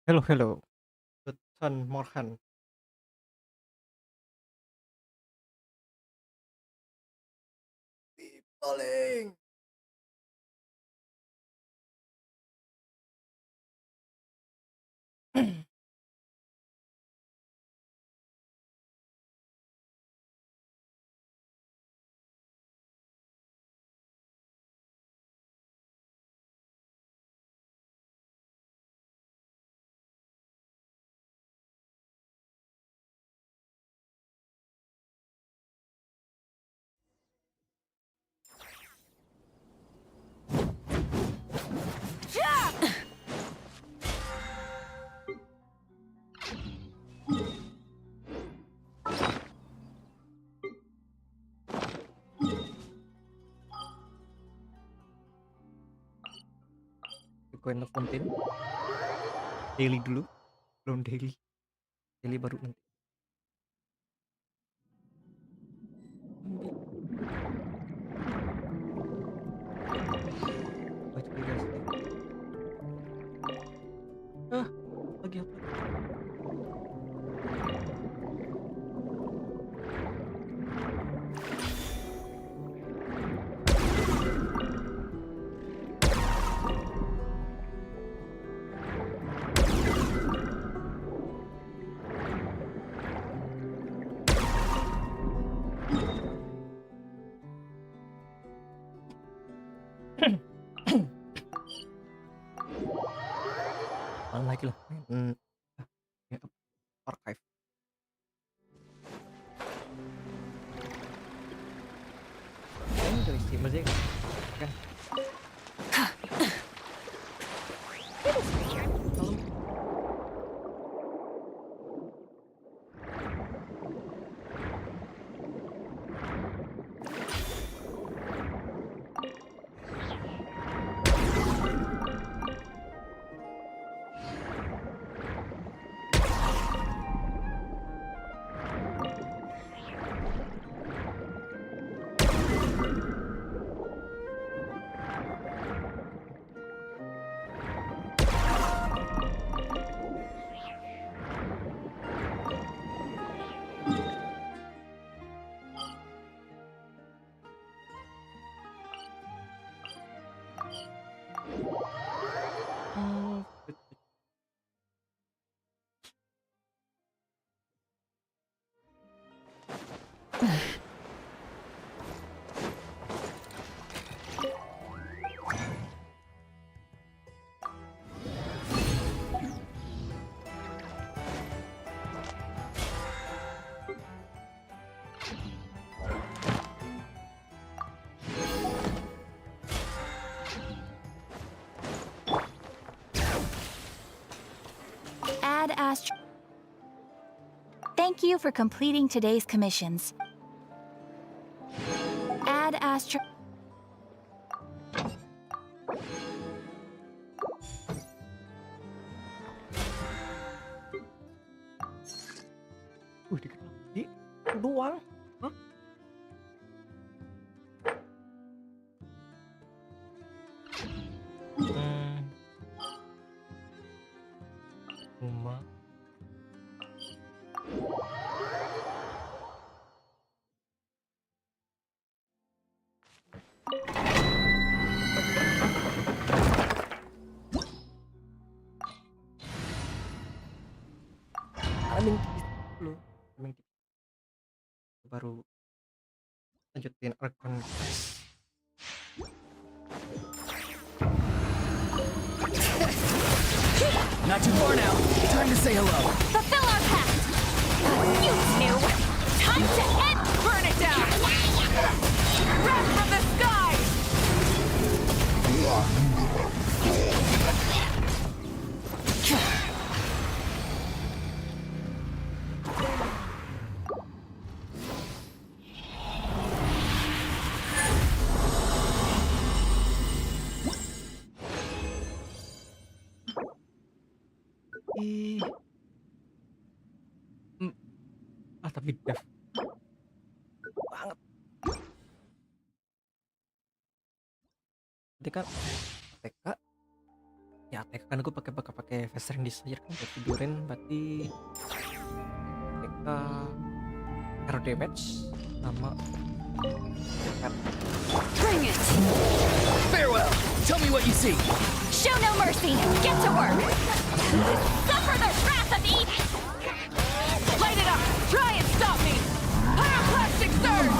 Hello, hello. Guten Morgen. Paling. Koin Fountain. Daily dulu, belum daily. Daily baru nanti. Ambil. Baca guys. Lagi apa? Malam lagi lah. Ya, archive. Ini dari Steam aja kan. Ad Astro. Thank you for completing today's commissions. Ad Astro. Dikit lagi. Doang. Hah? Rumah. Amin dulu. Amin baru lanjutin arkon. Not too far now. Time to say hello. Fulfill our pact! You two! Time to end! Burn it down! Wrath from the skies! Tapi dev banget. Jadi kan TK Ya ATK kan gue pakai fast range desire kan buat tidurin, berarti ATK hero damage sama kan. Bring it! Farewell! Tell me what you see! Show no mercy! Get to work! Suffer the wrath of the... Light it up! Try and stop me! Pyroclastic surge!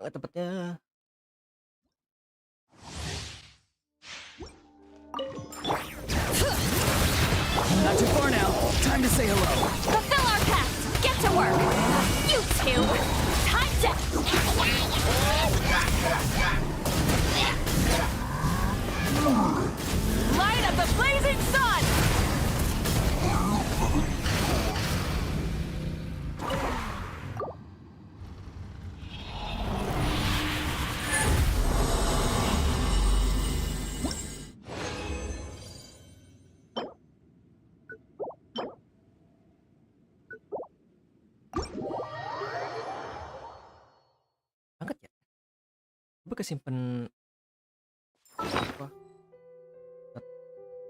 Tepatnya Not too far now. Time to say hello. Fulfill our pact! Get to work! You two! Time to... Light up the blazing sun! banget ya. Gue kesimpan apa? Buat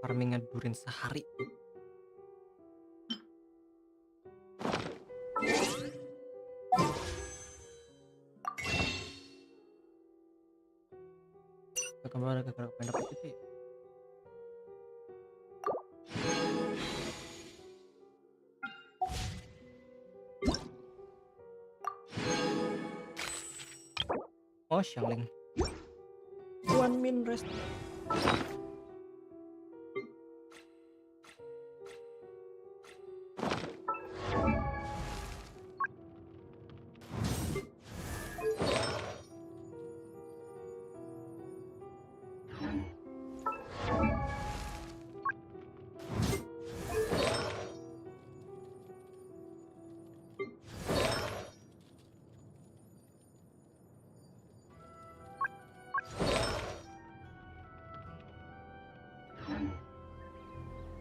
farmingan durin sehari. Kemana main dapet itu ya? Oh, Xiangling. One min rest.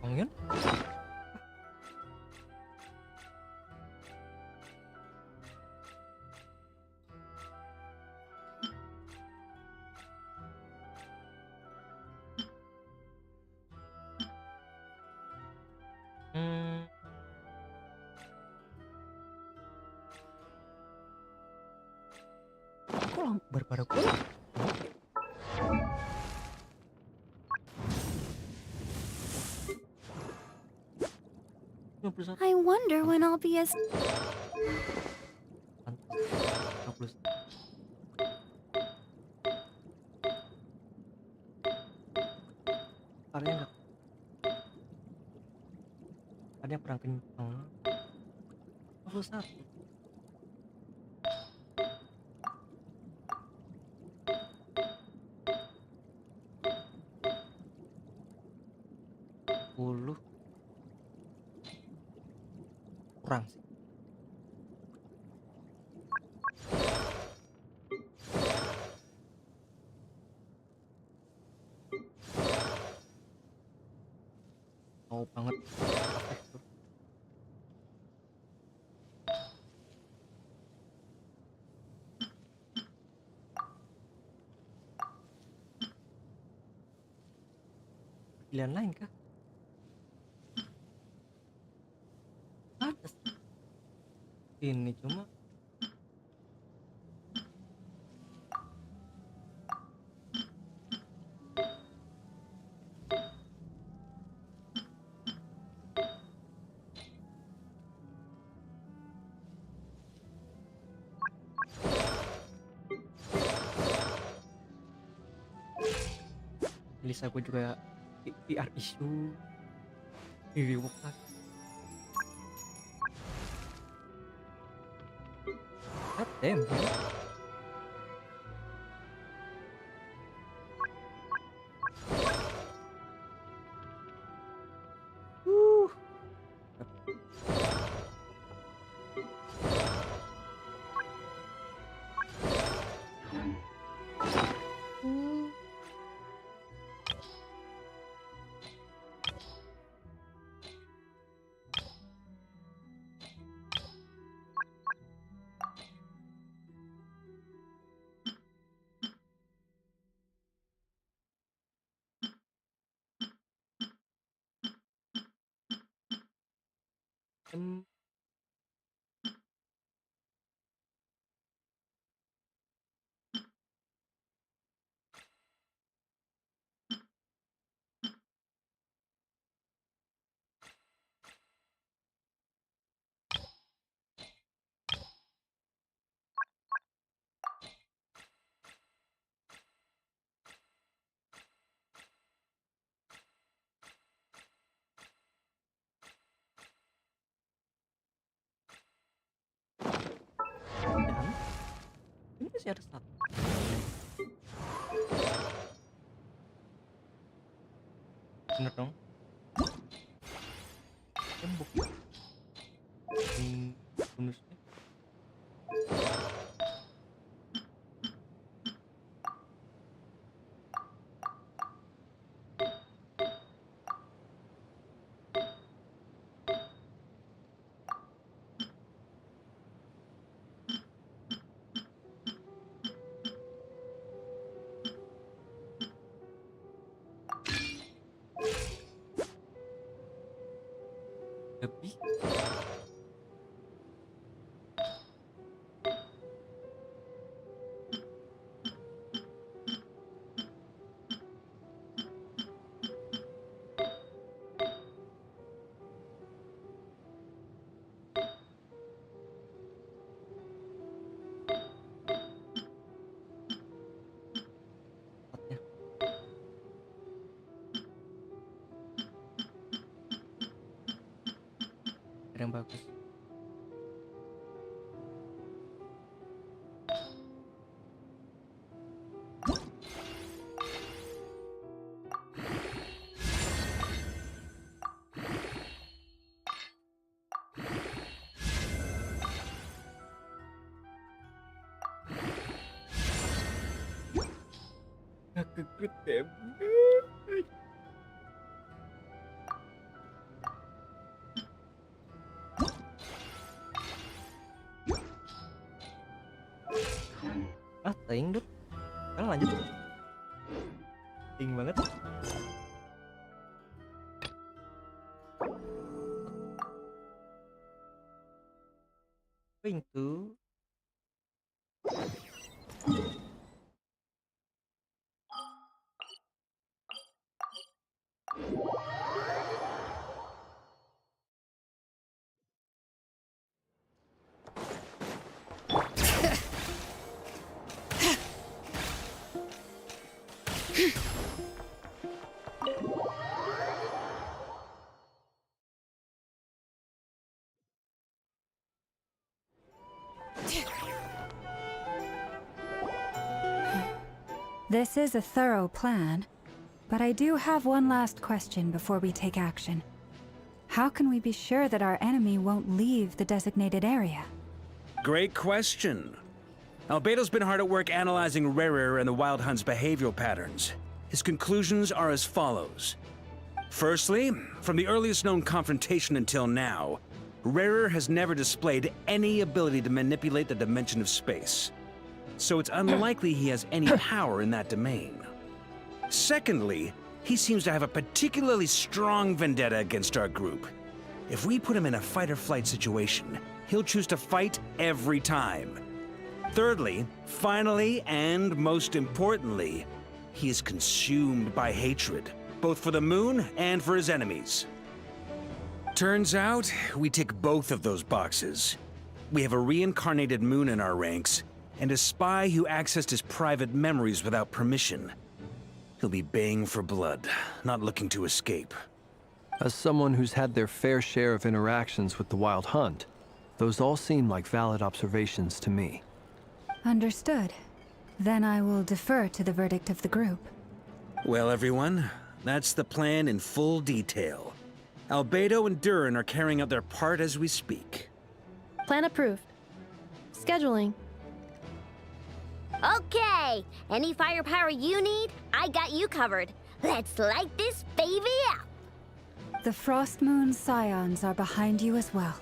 Onion? Hmm. Kok baru gue? 51. I wonder when I'll be as... 50. Karya nggak? Ada perang kencang. 51. Kurang sih. Mau banget. Pilihan lain kah? Ada sih. Ini cuma Lisa gue juga PR issue di reward lagi. God damn, man. Hmm, dan ini masih ada satu. Bener dong. Tembok. Bonusnya. Lebih. Saatnya. Ada yang bagus. Aku ketemu. Ting dud. Sekarang lanjut. Ting banget. Going to This is a thorough plan, but I do have one last question before we take action. How can we be sure that our enemy won't leave the designated area? Great question. Albedo's been hard at work analyzing Rarer and the Wild Hunt's behavioral patterns. His conclusions are as follows. Firstly, from the earliest known confrontation until now, Rarer has never displayed any ability to manipulate the dimension of space. So it's unlikely he has any power in that domain. Secondly, he seems to have a particularly strong vendetta against our group. If we put him in a fight-or-flight situation, he'll choose to fight every time. Thirdly, finally, and most importantly, he is consumed by hatred, both for the moon and for his enemies. Turns out, we tick both of those boxes. We have a reincarnated moon in our ranks, and a spy who accessed his private memories without permission. He'll be baying for blood, not looking to escape. As someone who's had their fair share of interactions with the Wild Hunt, those all seem like valid observations to me. Understood. Then I will defer to the verdict of the group. Well, everyone, that's the plan in full detail. Albedo and Durin are carrying out their part as we speak. Plan approved. Scheduling. Okay, any firepower you need, I got you covered. Let's light this baby up. The Frost Moon Scions are behind you as well.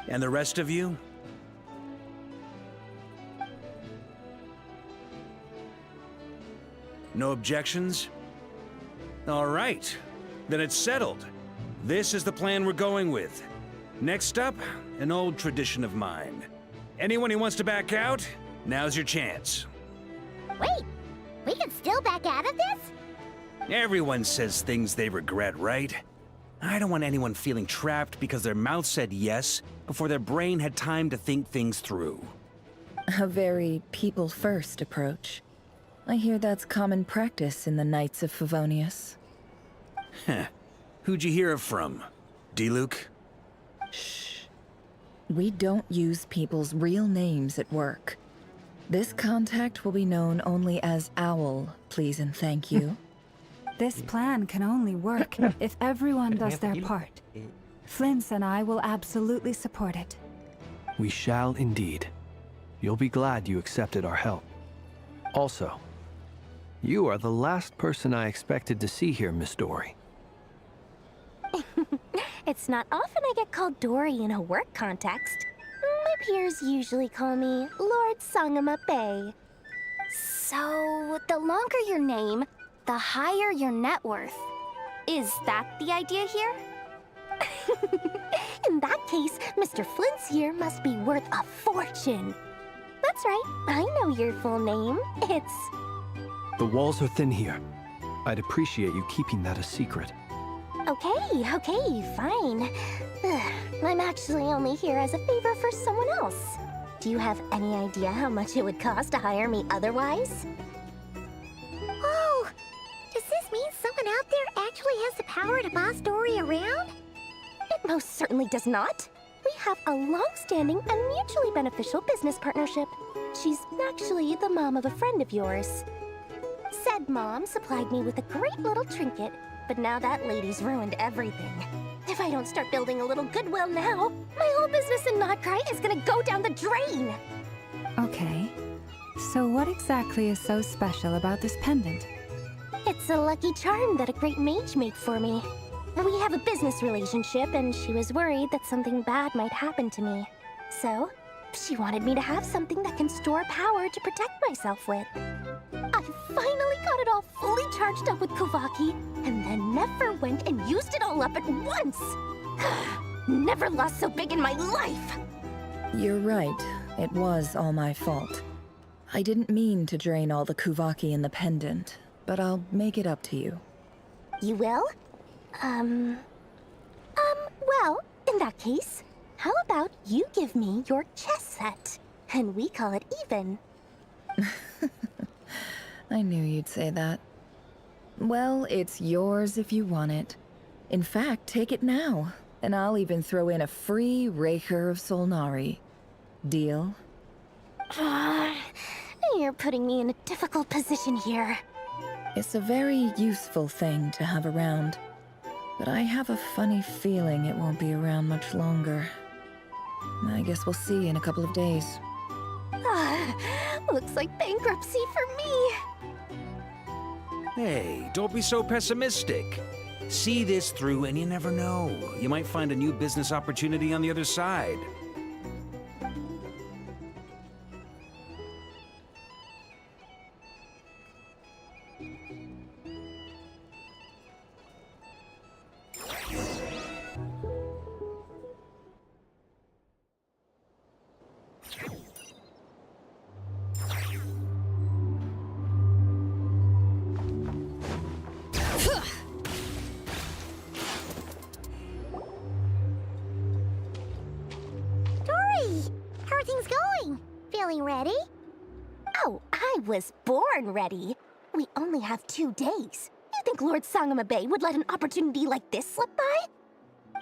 And the rest of you? No objections? All right, then it's settled. This is the plan we're going with. Next up, an old tradition of mine. Anyone who wants to back out, now's your chance. Wait, we can still back out of this? Everyone says things they regret, right? I don't want anyone feeling trapped because their mouth said yes before their brain had time to think things through. A very people-first approach. I hear that's common practice in the Knights of Favonius. Heh. Who'd you hear it from? D-Luke? Shh. We don't use people's real names at work. This contact will be known only as Owl, please and thank you. This plan can only work if everyone does their part. Flint's and I will absolutely support it. We shall indeed. You'll be glad you accepted our help. Also, you are the last person I expected to see here, Miss Dory. It's not often I get called Dory in a work context. My peers usually call me Lord Sangama Bay. So, the longer your name, the higher your net worth. Is that the idea here? In that case, Mr. Flint's here must be worth a fortune. That's right, I know your full name. It's... The walls are thin here. I'd appreciate you keeping that a secret. Okay, fine. I'm actually only here as a favor for someone else. Do you have any idea how much it would cost to hire me otherwise? Oh, does this mean someone out there actually has the power to boss Dory around? It most certainly does not. We have a long-standing and mutually beneficial business partnership. She's actually the mom of a friend of yours. Said mom supplied me with a great little trinket, but now that lady's ruined everything. If I don't start building a little goodwill now, my whole business in Notcry is gonna go down the drain! Okay. So what exactly is so special about this pendant? It's a lucky charm that a great mage made for me. We have a business relationship, and she was worried that something bad might happen to me. So, she wanted me to have something that can store power to protect myself with. I finally got it all fully charged up with Kovaki, and then never went and used it all up at once! Never lost so big in my life! You're right. It was all my fault. I didn't mean to drain all the Kuvaki in the pendant, but I'll make it up to you. You will? Well, in that case, how about you give me your chess set, and we call it even? I knew you'd say that. Well, it's yours if you want it. In fact, take it now, and I'll even throw in a free Raker of Solnari. Deal? You're putting me in a difficult position here. It's a very useful thing to have around, but I have a funny feeling it won't be around much longer. I guess we'll see in a couple of days. Looks like bankruptcy for me. Hey, don't be so pessimistic. See this through and you never know. You might find a new business opportunity on the other side. Ready? Oh, I was born ready. We only have 2 days. You think Lord Sangama Bay would let an opportunity like this slip by?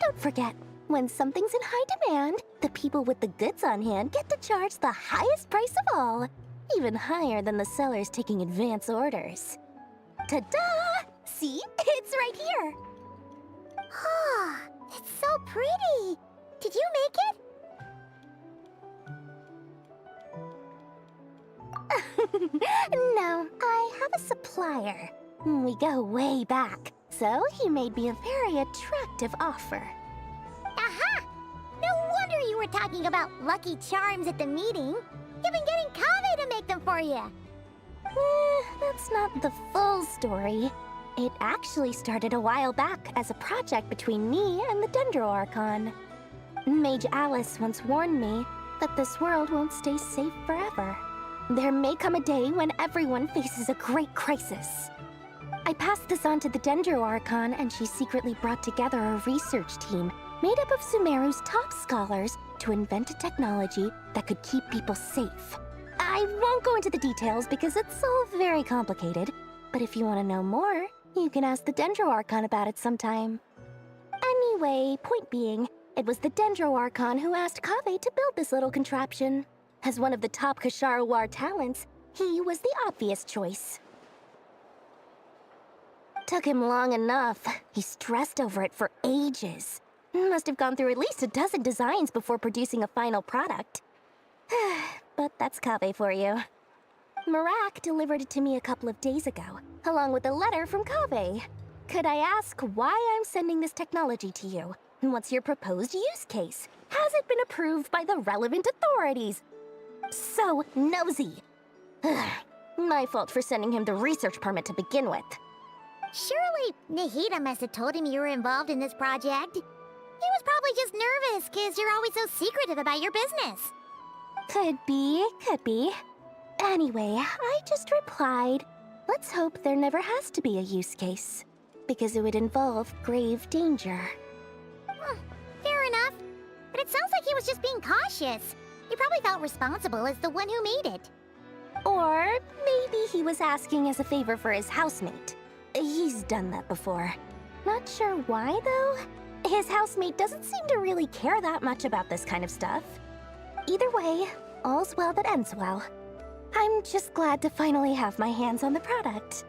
Don't forget, when something's in high demand, the people with the goods on hand get to charge the highest price of all. Even higher than the sellers taking advance orders. Ta-da! See? It's right here. Ah, it's so pretty. Did you make it? No, I have a supplier. We go way back, so he made me a very attractive offer. Aha! No wonder you were talking about lucky charms at the meeting. You've been getting Kave to make them for you. That's not the full story. It actually started a while back as a project between me and the Dendro Archon. Mage Alice once warned me that this world won't stay safe forever. There may come a day when everyone faces a great crisis. I passed this on to the Dendro Archon, and she secretly brought together a research team made up of Sumeru's top scholars to invent a technology that could keep people safe. I won't go into the details because it's all very complicated, but if you want to know more, you can ask the Dendro Archon about it sometime. Anyway, point being, it was the Dendro Archon who asked Kaveh to build this little contraption. As one of the top Kashara War talents, he was the obvious choice. Took him long enough. He stressed over it for ages. Must have gone through at least a dozen designs before producing a final product. But that's Kaveh for you. Marak delivered it to me a couple of days ago, along with a letter from Kaveh. Could I ask why I'm sending this technology to you? And what's your proposed use case? Has it been approved by the relevant authorities? So nosy. My fault for sending him the research permit to begin with. Surely Nahida must have told him you were involved in this project. He was probably just nervous because you're always so secretive about your business. Could be, could be. Anyway, I just replied, let's hope there never has to be a use case, because it would involve grave danger. Fair enough. But it sounds like he was just being cautious. He probably felt responsible as the one who made it. Or maybe he was asking as a favor for his housemate. He's done that before. Not sure why, though. His housemate doesn't seem to really care that much about this kind of stuff. Either way, all's well that ends well. I'm just glad to finally have my hands on the product.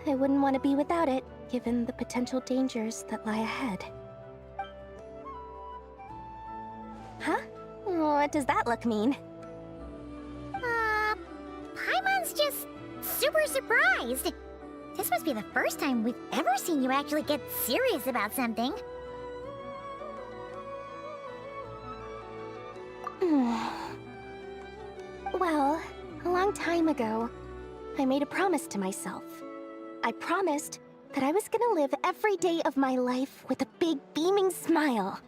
I wouldn't want to be without it, given the potential dangers that lie ahead. Huh? What does that look mean? Paimon's just super surprised. This must be the first time we've ever seen you actually get serious about something. Well, a long time ago, I made a promise to myself. I promised that I was gonna live every day of my life with a big beaming smile.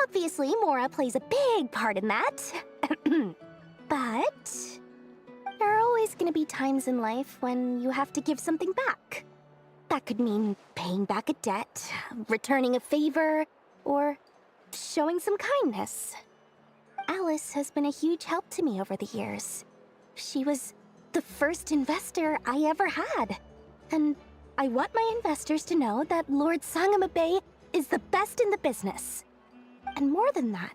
Obviously, Mora plays a big part in that. But there are always gonna be times in life when you have to give something back. That could mean paying back a debt, returning a favor, or showing some kindness. Alice has been a huge help to me over the years. She was the first investor I ever had. And I want my investors to know that Lord Sangamabe is the best in the business. And more than that,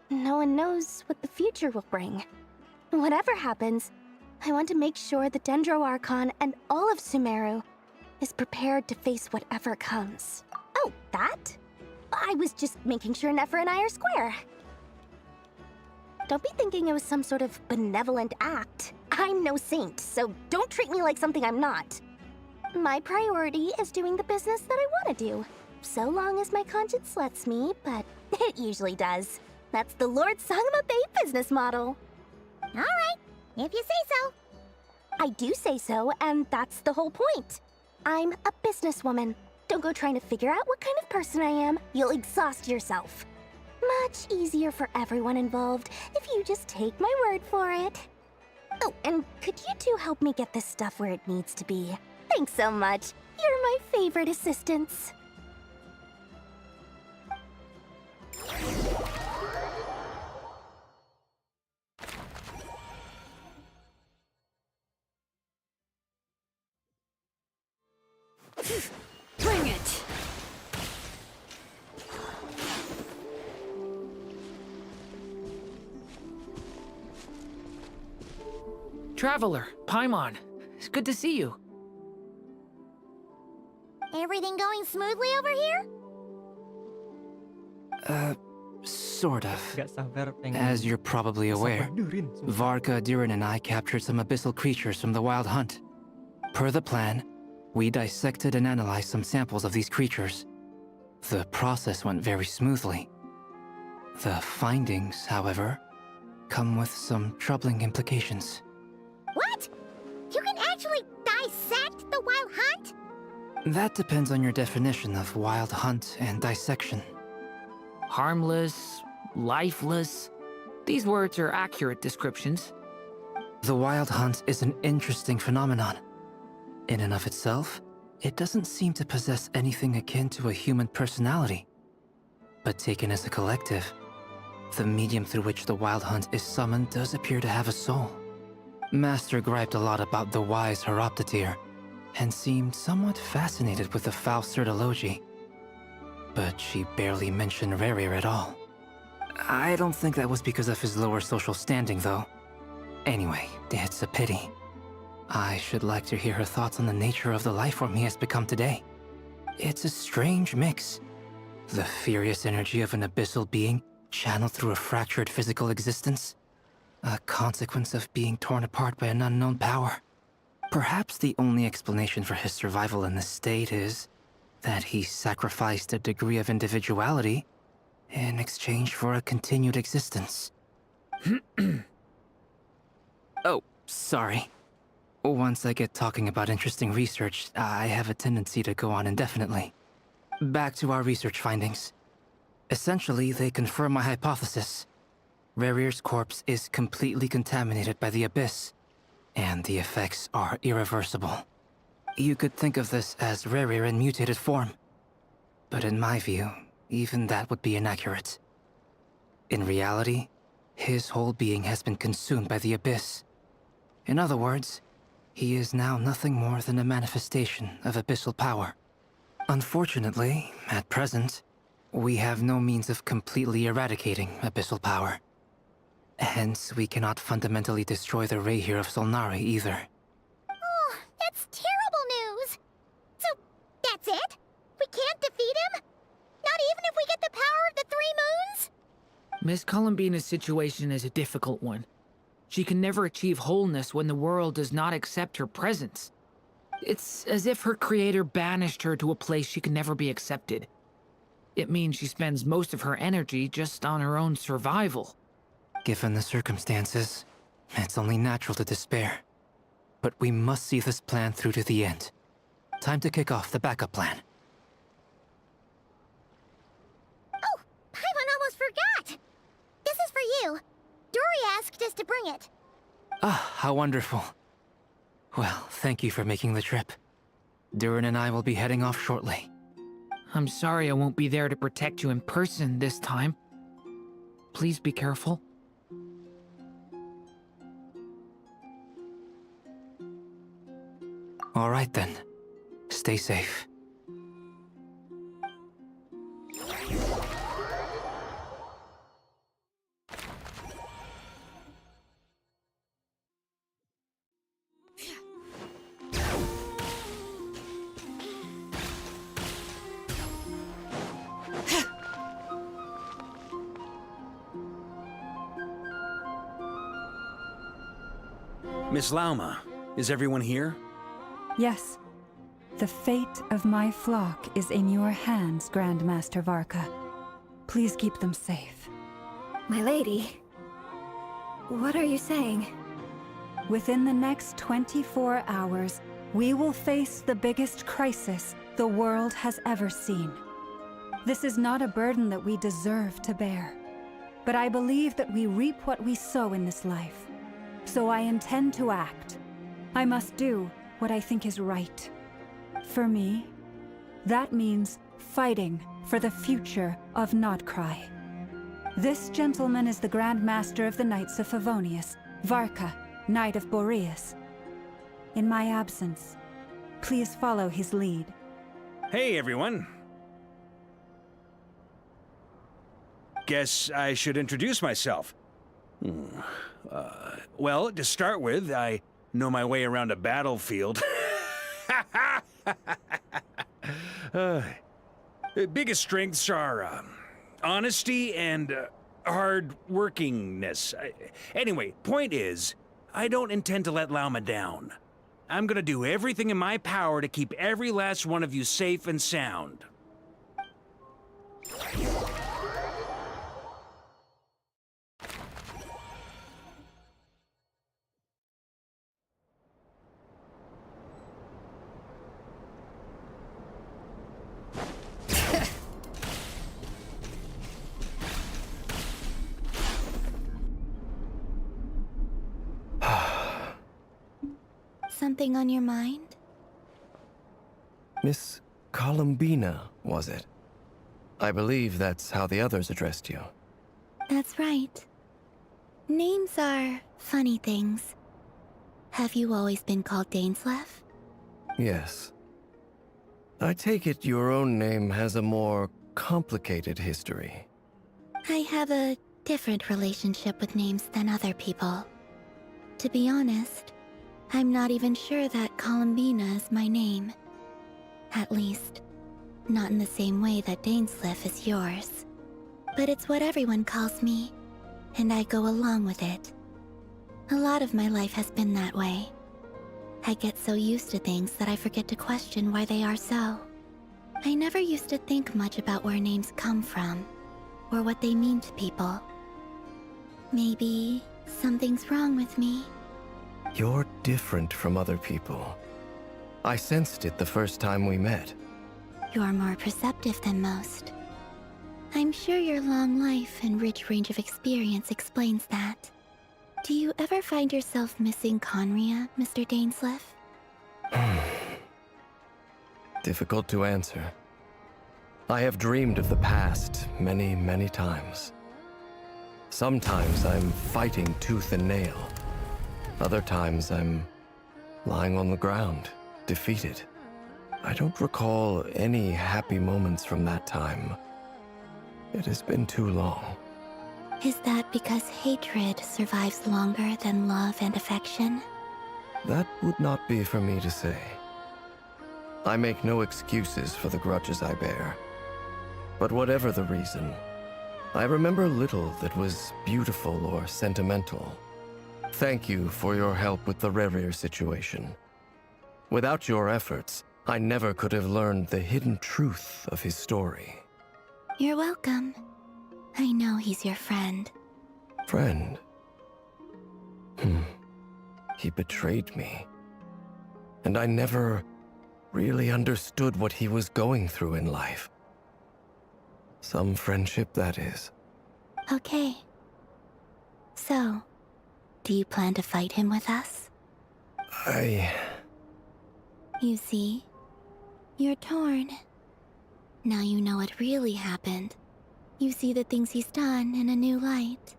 no one knows what the future will bring. Whatever happens, I want to make sure the Dendro Archon and all of Sumeru is prepared to face whatever comes. Oh, that? I was just making sure Nefer and I are square. Don't be thinking it was some sort of benevolent act. I'm no saint, so don't treat me like something I'm not. My priority is doing the business that I want to do, so long as my conscience lets me, but it usually does. That's the Lord Sangamabe business model. Alright, if you say so. I do say so, and that's the whole point. I'm a businesswoman. Don't go trying to figure out what kind of person I am. You'll exhaust yourself. Much easier for everyone involved if you just take my word for it. Oh, and could you two help me get this stuff where it needs to be? Thanks so much. You're my favorite assistants. Bring it! Traveler, Paimon, it's good to see you. Everything going smoothly over here? Sort of. Gak sabar pengen As you're probably aware, sabar durin, sumpah. Varka, Durin, and I captured some abyssal creatures from the Wild Hunt. Per the plan, we dissected and analyzed some samples of these creatures. The process went very smoothly. The findings, however, come with some troubling implications. What? You can actually dissect the Wild Hunt? That depends on your definition of Wild Hunt and dissection. Harmless, lifeless. These words are accurate descriptions. The Wild Hunt is an interesting phenomenon. In and of itself, it doesn't seem to possess anything akin to a human personality. But taken as a collective, the medium through which the Wild Hunt is summoned does appear to have a soul. Master griped a lot about the wise Horoptotire, and seemed somewhat fascinated with the foul Certology. But she barely mentioned Rerir at all. I don't think that was because of his lower social standing, though. Anyway, it's a pity. I should like to hear her thoughts on the nature of the lifeform he has become today. It's a strange mix. The furious energy of an abyssal being channeled through a fractured physical existence. A consequence of being torn apart by an unknown power. Perhaps the only explanation for his survival in this state is that he sacrificed a degree of individuality in exchange for a continued existence. Oh, sorry. Once I get talking about interesting research, I have a tendency to go on indefinitely. Back to our research findings. Essentially, they confirm my hypothesis. Rerir's corpse is completely contaminated by the Abyss, and the effects are irreversible. You could think of this as Rerir in mutated form. But in my view, even that would be inaccurate. In reality, his whole being has been consumed by the Abyss. In other words, he is now nothing more than a manifestation of abyssal power. Unfortunately, at present, we have no means of completely eradicating abyssal power. Hence, we cannot fundamentally destroy the Rerir of Solnari either. Oh, that's terrible news! So, that's it? We can't defeat him? Not even if we get the power of the Three Moons? Miss Columbina's situation is a difficult one. She can never achieve wholeness when the world does not accept her presence. It's as if her creator banished her to a place she can never be accepted. It means she spends most of her energy just on her own survival. Given the circumstances, it's only natural to despair. But we must see this plan through to the end. Time to kick off the backup plan. Oh, Paimon almost forgot! This is for you. Dory asked us to bring it. Ah, how wonderful. Well, thank you for making the trip. Durin and I will be heading off shortly. I'm sorry I won't be there to protect you in person this time. Please be careful. All right then. Stay safe. Miss Lauma, is everyone here? Yes. The fate of my flock is in your hands, Grandmaster Varka. Please keep them safe. My lady, what are you saying? Within the next 24 hours, we will face the biggest crisis the world has ever seen. This is not a burden that we deserve to bear, but I believe that we reap what we sow in this life. So I intend to act. I must do what I think is right. For me, that means fighting for the future of Nodcry. This gentleman is the Grand Master of the Knights of Favonius, Varka, Knight of Boreas. In my absence, please follow his lead. Hey, everyone. Guess I should introduce myself. Well, to start with, I know my way around a battlefield. Biggest strengths are honesty and hard-workingness. Anyway, point is, I don't intend to let Lauma down. I'm gonna do everything in my power to keep every last one of you safe and sound. something on your mind? Miss Columbina, was it? I believe that's how the others addressed you. That's right. Names are funny things. Have you always been called Dainslev? Yes. I take it your own name has a more complicated history. I have a different relationship with names than other people. To be honest, I'm not even sure that Columbina is my name. At least, not in the same way that Dainslev is yours. But it's what everyone calls me, and I go along with it. A lot of my life has been that way. I get so used to things that I forget to question why they are so. I never used to think much about where names come from, or what they mean to people. Maybe something's wrong with me. You're different from other people. I sensed it the first time we met. You're more perceptive than most. I'm sure your long life and rich range of experience explains that. Do you ever find yourself missing Conria, Mr. Dainslev? Difficult to answer. I have dreamed of the past many, many times. Sometimes I'm fighting tooth and nail. Other times I'm lying on the ground, defeated. I don't recall any happy moments from that time. It has been too long. Is that because hatred survives longer than love and affection? That would not be for me to say. I make no excuses for the grudges I bear. But whatever the reason, I remember little that was beautiful or sentimental. Thank you for your help with the Rerir situation. Without your efforts, I never could have learned the hidden truth of his story. You're welcome. I know he's your friend. Friend? He betrayed me. And I never really understood what he was going through in life. Some friendship, that is. Okay. So, do you plan to fight him with us? You see, you're torn. Now you know what really happened. You see the things he's done in a new light.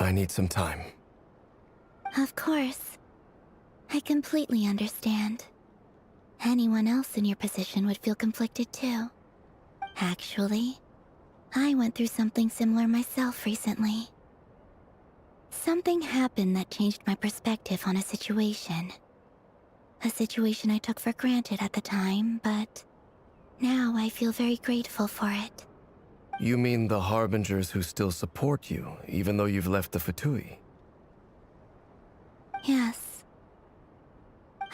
I need some time. Of course. I completely understand. Anyone else in your position would feel conflicted too. Actually, I went through something similar myself recently. Something happened that changed my perspective on a situation. A situation I took for granted at the time, but now I feel very grateful for it. You mean the Harbingers who still support you, even though you've left the Fatui? Yes.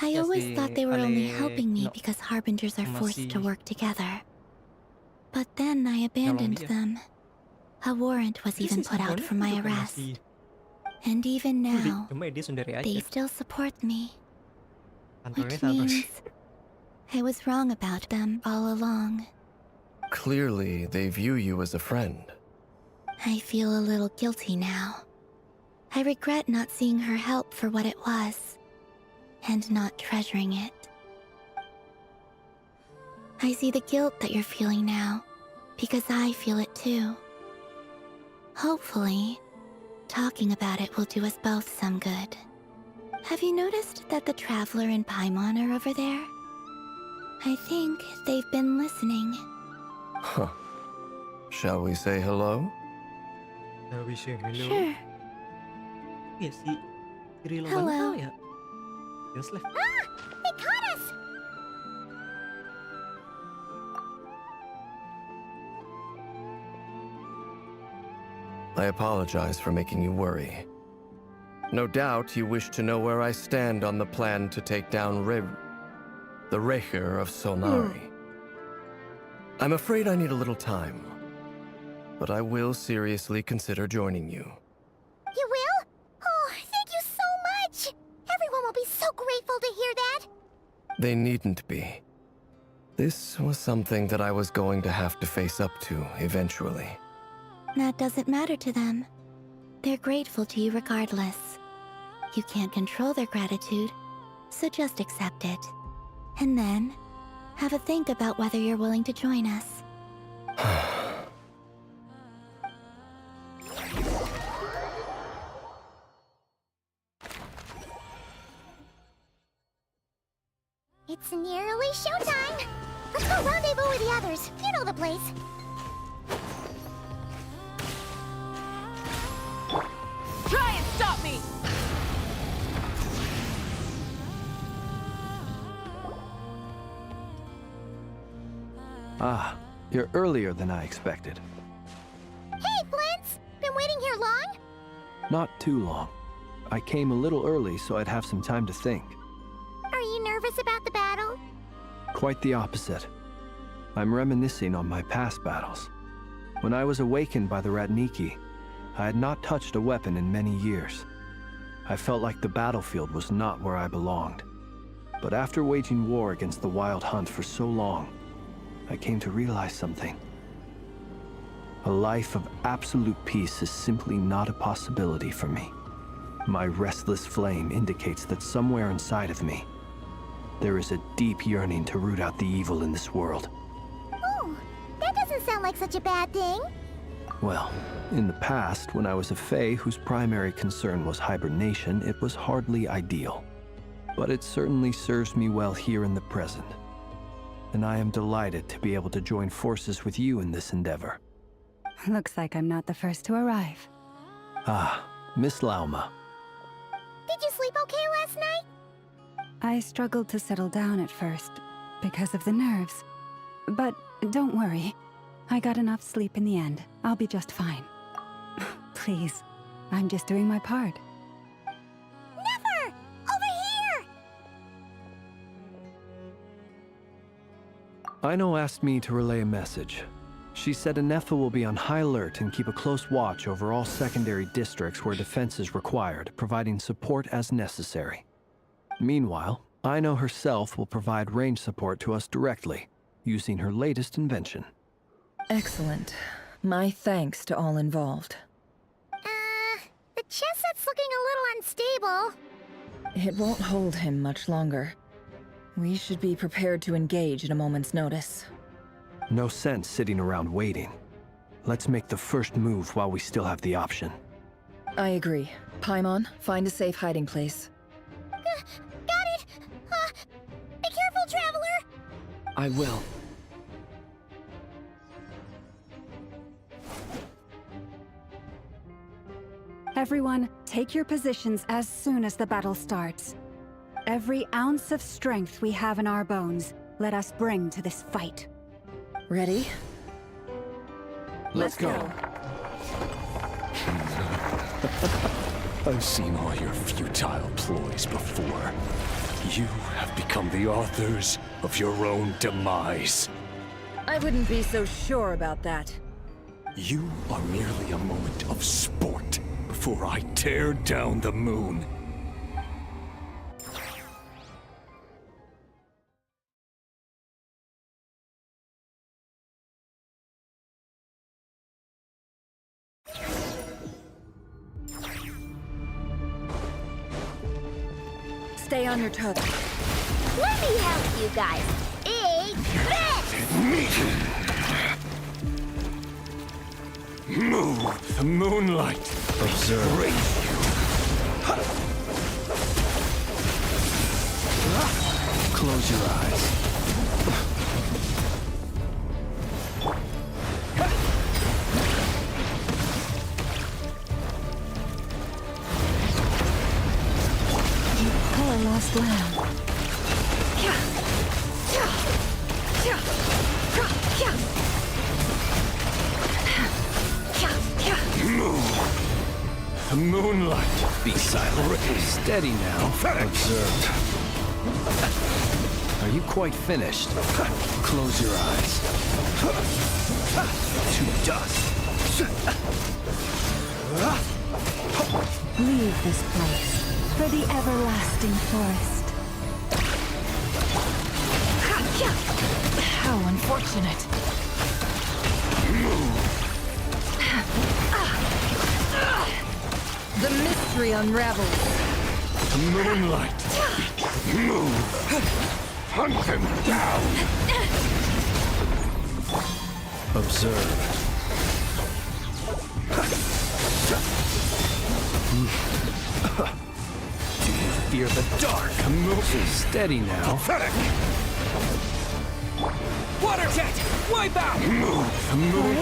I always thought they were only helping me because Harbingers are forced to work together. But then I abandoned them. A warrant was even put out for my arrest. And even now, they still support me. Which means I was wrong about them all along. Clearly, they view you as a friend. I feel a little guilty now. I regret not seeing her help for what it was, and not treasuring it. I see the guilt that you're feeling now, because I feel it too. Hopefully, talking about it will do us both some good. Have you noticed that the Traveler and Paimon are over there? I think they've been listening. Huh. Shall we say hello? Sure. Iya sih. Kiri lo Hello. ya. Genslev. They caught us! I apologize for making you worry. No doubt you wish to know where I stand on the plan to take down the Rerir of Solnari. I'm afraid I need a little time, but I will seriously consider joining you. You will? Oh, thank you so much! Everyone will be so grateful to hear that! They needn't be. This was something that I was going to have to face up to eventually. That doesn't matter to them. They're grateful to you regardless. You can't control their gratitude, So just accept it. And then, have a think about whether you're willing to join us. It's nearly showtime! Let's go rendezvous with the others. You know the place. Try and stop me! Ah, you're earlier than I expected. Hey, Flints! Been waiting here long? Not too long. I came a little early so I'd have some time to think. Are you nervous about the battle? Quite the opposite. I'm reminiscing on my past battles. When I was awakened by the Ratniki, I had not touched a weapon in many years. I felt like the battlefield was not where I belonged. But after waging war against the Wild Hunt for so long, I came to realize something. A life of absolute peace is simply not a possibility for me. My restless flame indicates that somewhere inside of me, there is a deep yearning to root out the evil in this world. Oh, that doesn't sound like such a bad thing. Well, in the past, when I was a Fae whose primary concern was hibernation, it was hardly ideal. But it certainly serves me well here in the present. And I am delighted to be able to join forces with you in this endeavor. Looks like I'm not the first to arrive. Ah, Miss Lauma. Did you sleep okay last night? I struggled to settle down at first, because of the nerves. But don't worry. I got enough sleep in the end. I'll be just fine. Please, I'm just doing my part. Never! Over here! Aino asked me to relay a message. She said Anefa will be on high alert and keep a close watch over all secondary districts where defense is required, providing support as necessary. Meanwhile, Aino herself will provide range support to us directly, using her latest invention. Excellent. My thanks to all involved. The chess set's looking a little unstable. It won't hold him much longer. We should be prepared to engage at a moment's notice. No sense sitting around waiting. Let's make the first move while we still have the option. I agree. Paimon, find a safe hiding place. Got it! Be careful, Traveler! I will. Everyone, take your positions as soon as the battle starts. Every ounce of strength we have in our bones, let us bring to this fight. Ready? Let's go. I've seen all your futile ploys before. You have become the authors of your own demise. I wouldn't be so sure about that. You are merely a moment of sport before I tear down the moon. Stay on your toes. Let me help you guys. Eat this! Move the moonlight. Observe. Raise you. Close your eyes. Our lost lamb. Move the moonlight. Be silent. Steady now. Observe. Are you quite finished? Close your eyes. To dust. Leave this place for the everlasting forest. How unfortunate. The mystery unravels. The moonlight. Move! Hunt him down! Observe. Do you fear the dark? Move! Steady now. Pathetic! Water jet! Wipe out! Move!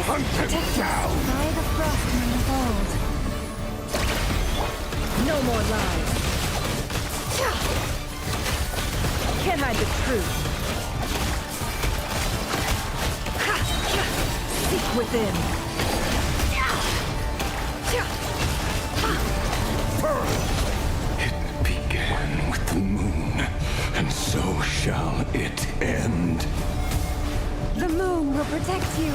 Hunt him down! By the frostman of old. No more lies. Can't hide the truth. Seek within. It began with the moon, and so shall it end. The moon will protect you.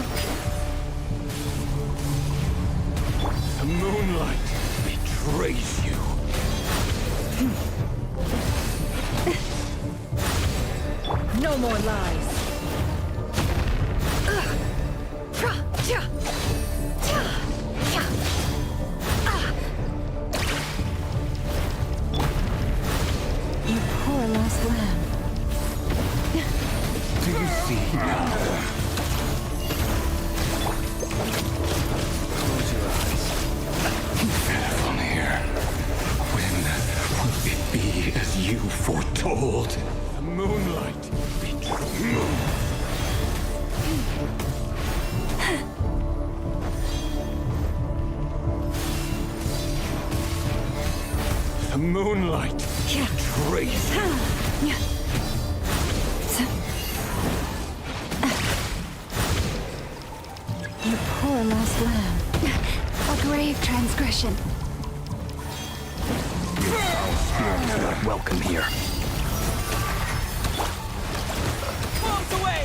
The moonlight betrays you. No more lies. You poor lost lamb. Do you see now? Close your eyes. From here, when will it be as you foretold? The moonlight betrays you. The moonlight betrays you. You poor lost lamb. A grave transgression. Not welcome here. Bombs away!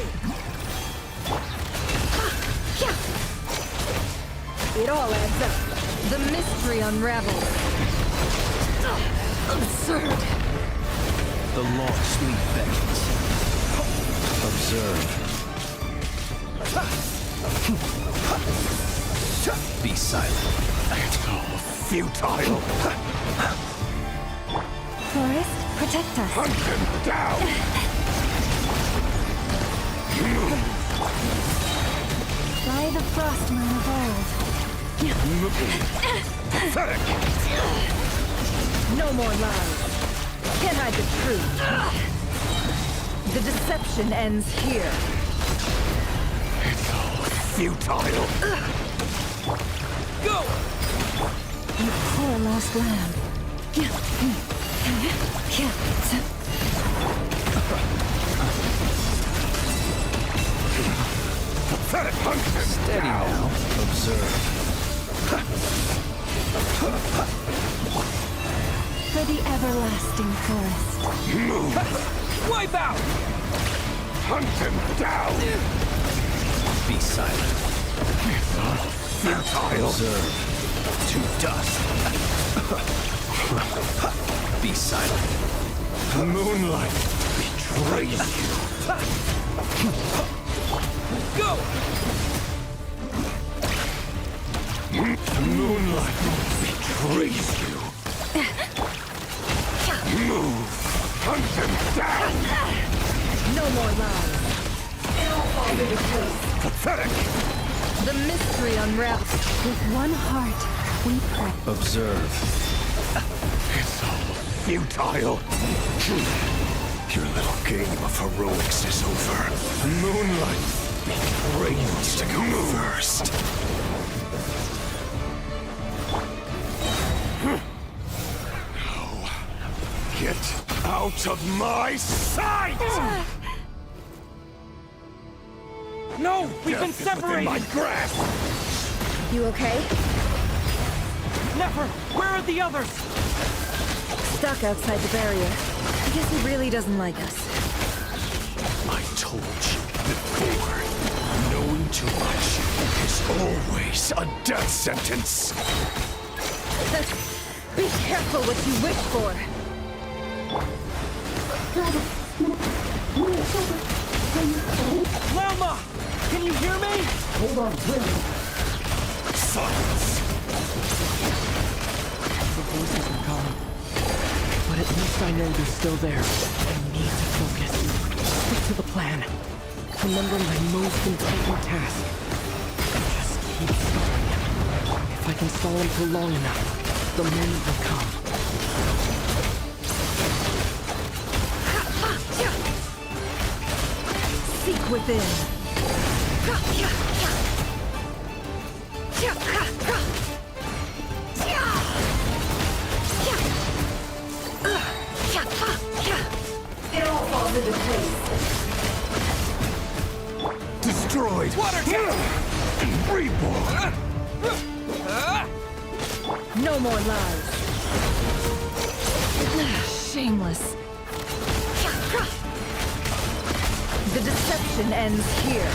It all adds up. The mystery unravels. Absurd. The lost sleep beckons. Observe. Be silent. It's all futile. Forest, protect us. Hunt him down. By the frostman of old. Pathetic. No more lies. Can't hide the truth. The deception ends here. It's all futile. Go! You poor lost lamb. Pathetic. Hunt him Steady down. now. Observe. For the everlasting forest. Move. Wipe out! Hunt him down. Be silent. It's all futile. Observe. To dust. Be silent. The moonlight betrays you. Go! The moonlight betrays you. Move. Hunt him down. No more lies. Pathetic. The mystery unravels. With one heart, we pray. Observe. It's all futile. Your little game of heroics is over. The moonlight betrays to go first. Now, get out of my sight! No! We've been Death is within separated! my grasp! You okay? Never! Where are the others? Stuck outside the barrier. I guess he really doesn't like us. I told you before, knowing too much is always a death sentence. Be careful what you wish for. Lama! Can you hear me? Silence! The voices are gone. But at least I know they're still there. need to focus. Stick to the plan. Remember my most important task. Just keep stalling him. If I can stall him for long enough, the moment will come. Seek within. It all falls into place. Destroyed! Water cannon! Reborn! No more lies. Shameless. The deception ends here.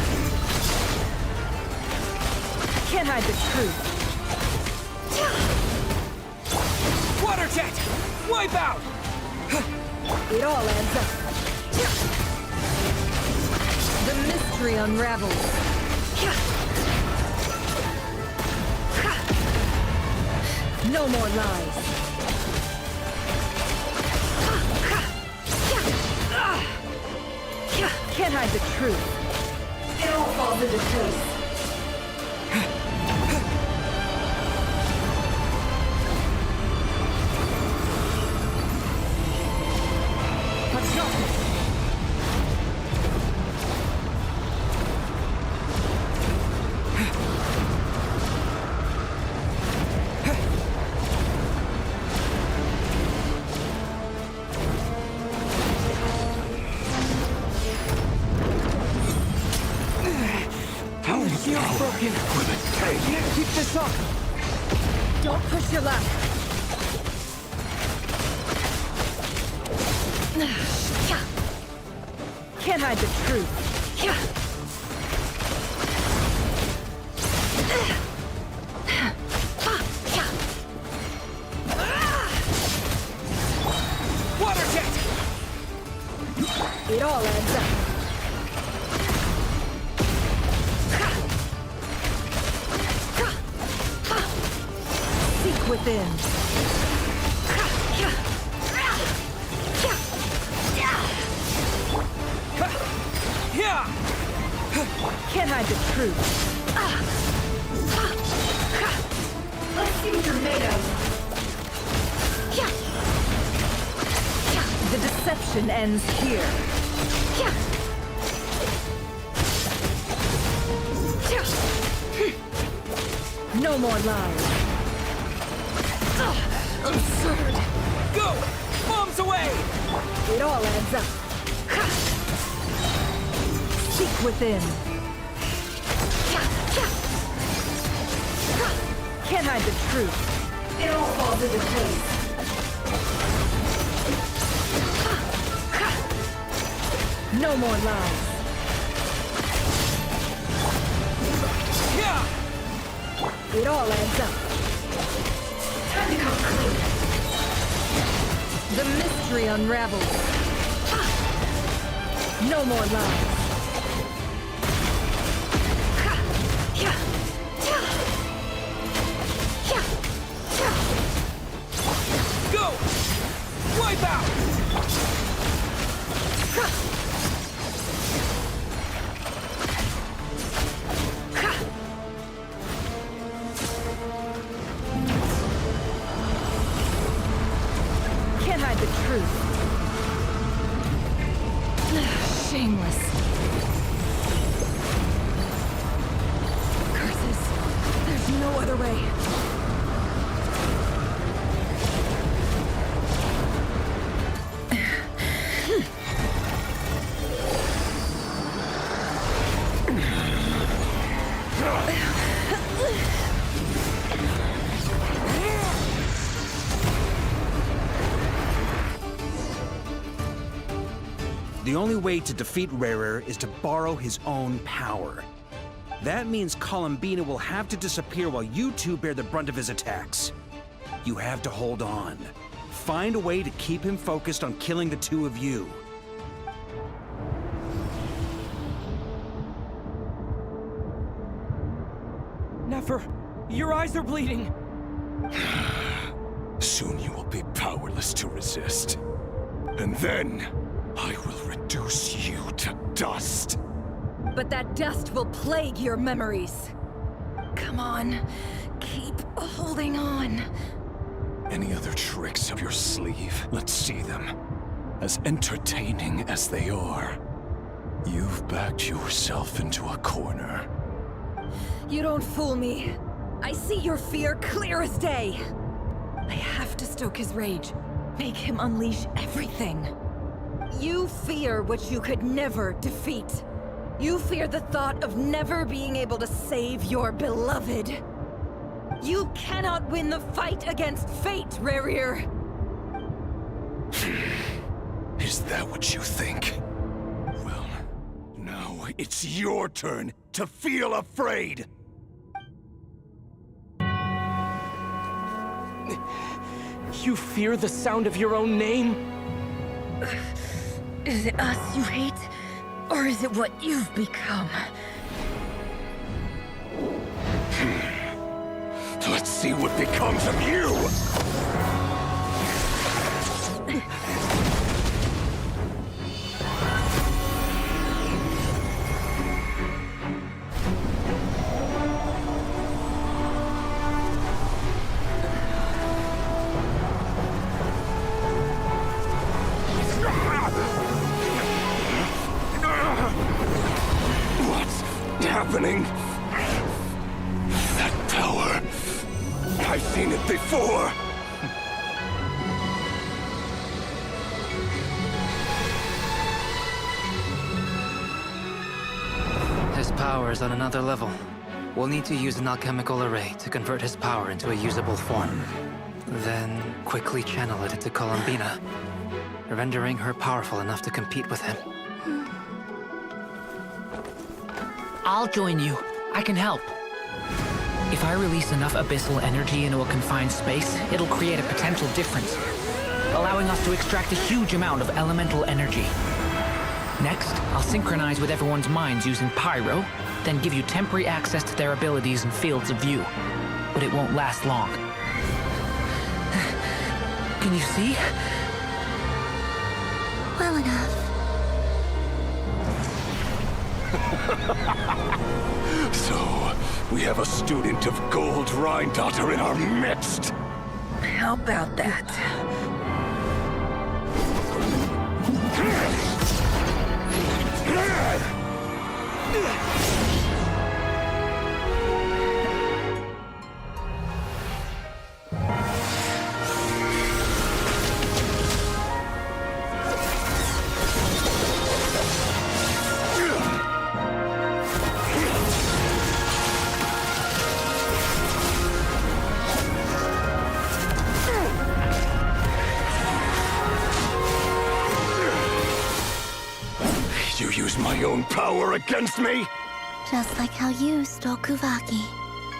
Can't hide the truth. Water jet! Wipe out! It all adds up. The mystery unravels. No more lies. Can't hide the truth. It all falls into place. Shield's broken. Can't keep this up. Don't push your luck. Can't hide the truth. Water jet! It all adds up. Seek within. Can't hide the truth. Let's see what you're made of. The deception ends here. No more lies. Absurd. Go! Bombs away! It all adds up. Seek within. Can't hide the truth. It all falls into place. No more lies. It all adds up. Time to come clean. The mystery unravels. No more lies. Go! Wipe out! Can't hide the truth. Shameless. Curses. There's no other way. The only way to defeat Rarer is to borrow his own power. That means Columbina will have to disappear while you two bear the brunt of his attacks. You have to hold on. Find a way to keep him focused on killing the two of you. Nefer, your eyes are bleeding. Soon you will be powerless to resist. And then, I will reduce you to dust. But that dust will plague your memories. Come on, keep holding on. Any other tricks up your sleeve? Let's see them. As entertaining as they are, you've backed yourself into a corner. You don't fool me. I see your fear clear as day. I have to stoke his rage. Make him unleash everything. You fear what you could never defeat. You fear the thought of never being able to save your beloved. You cannot win the fight against fate, Rerir. Is that what you think? Well, now it's your turn to feel afraid! You fear the sound of your own name? Is it us you hate? Or is it what you've become? Let's see what becomes of you! What's happening? That power. I've seen it before. His power is on another level. We'll need to use an alchemical array to convert his power into a usable form. Then quickly channel it into Columbina, rendering her powerful enough to compete with him. I'll join you. I can help. If I release enough abyssal energy into a confined space, it'll create a potential difference, allowing us to extract a huge amount of elemental energy. Next, I'll synchronize with everyone's minds using Pyro, then give you temporary access to their abilities and fields of view. But it won't last long. Can you see? Well enough. So, we have a student of Gold Rheindotter in our midst. How about that? You use my own power against me? Just like how you stole Kuvaki.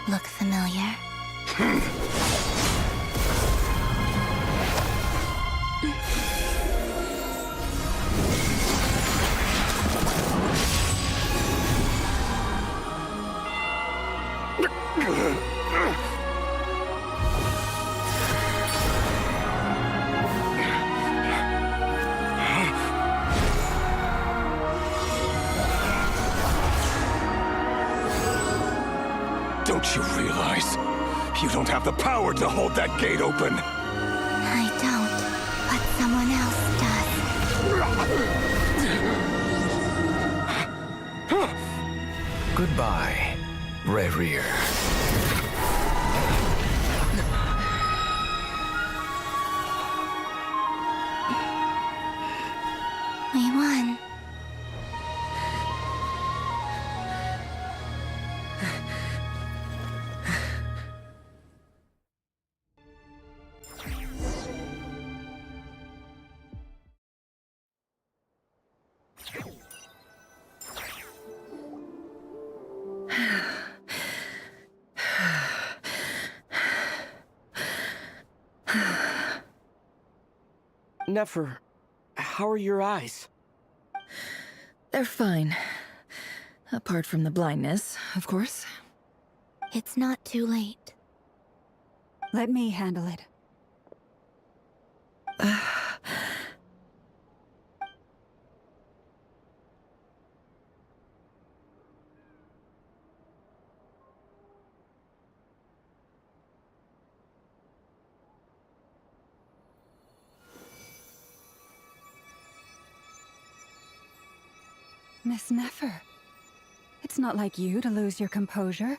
Look familiar? Don't you realize? You don't have the power to hold that gate open. I don't, but someone else does. Goodbye, Rerir. We won. Nefer, how are your eyes? They're fine. Apart from the blindness, of course. It's not too late. Let me handle it. Miss Nefer. It's not like you to lose your composure.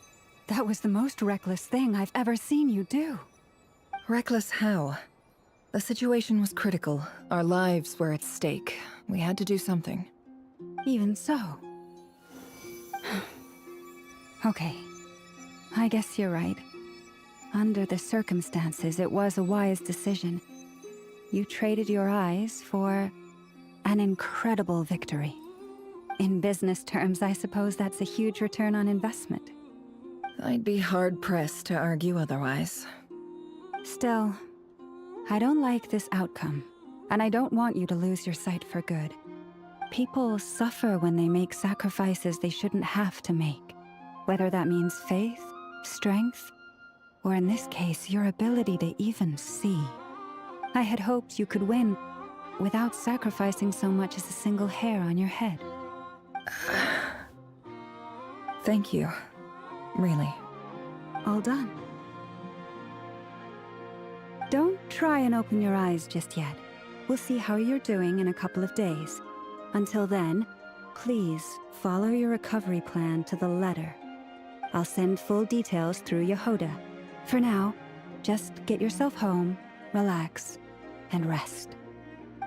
That was the most reckless thing I've ever seen you do. Reckless how? The situation was critical. Our lives were at stake. We had to do something. Even so. Okay. I guess you're right. Under the circumstances, it was a wise decision. You traded your eyes for an incredible victory. In business terms, I suppose that's a huge return on investment. I'd be hard-pressed to argue otherwise. Still, I don't like this outcome, and I don't want you to lose your sight for good. People suffer when they make sacrifices they shouldn't have to make, whether that means faith, strength, or in this case, your ability to even see. I had hoped you could win without sacrificing so much as a single hair on your head. Thank you. Really. All done. Don't try and open your eyes just yet. We'll see how you're doing in a couple of days. Until then, please follow your recovery plan to the letter. I'll send full details through Yehoda. For now, just get yourself home, relax, and rest.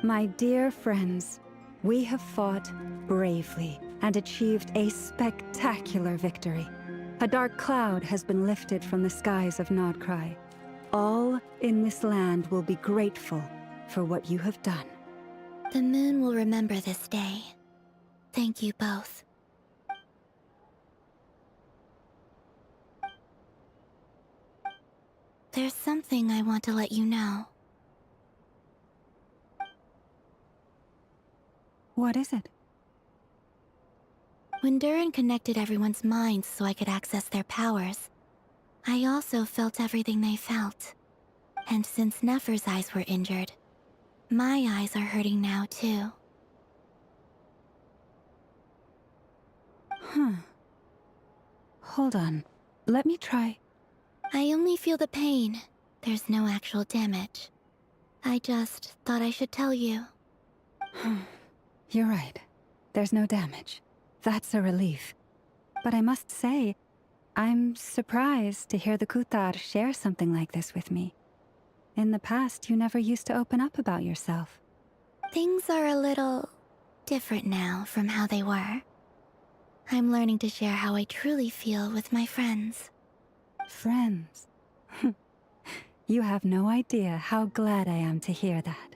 My dear friends, we have fought bravely and achieved a spectacular victory. A dark cloud has been lifted from the skies of Nodcry. All in this land will be grateful for what you have done. The moon will remember this day. Thank you both. There's something I want to let you know. What is it? When Durin connected everyone's minds so I could access their powers, I also felt everything they felt. And since Nefer's eyes were injured, my eyes are hurting now too. Huh. Hold on. Let me try. I only feel the pain. There's no actual damage. I just thought I should tell you. You're right. There's no damage. That's a relief. But I must say, I'm surprised to hear the Kutar share something like this with me. In the past, you never used to open up about yourself. Things are a little different now from how they were. I'm learning to share how I truly feel with my friends. Friends? You have no idea how glad I am to hear that.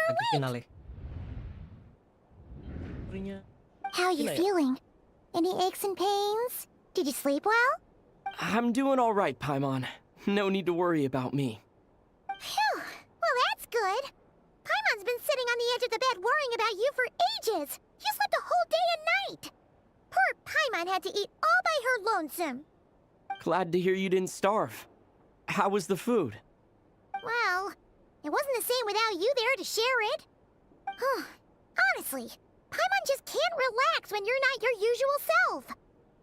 Lagu finale. How you feeling? Any aches and pains? Did you sleep well? I'm doing all right, Paimon. No need to worry about me. Phew! Well, that's good. Paimon's been sitting on the edge of the bed worrying about you for ages. You slept a whole day and night. Poor Paimon had to eat all by her lonesome. Glad to hear you didn't starve. How was the food? Well, it wasn't the same without you there to share it. Honestly, Paimon just can't relax when you're not your usual self.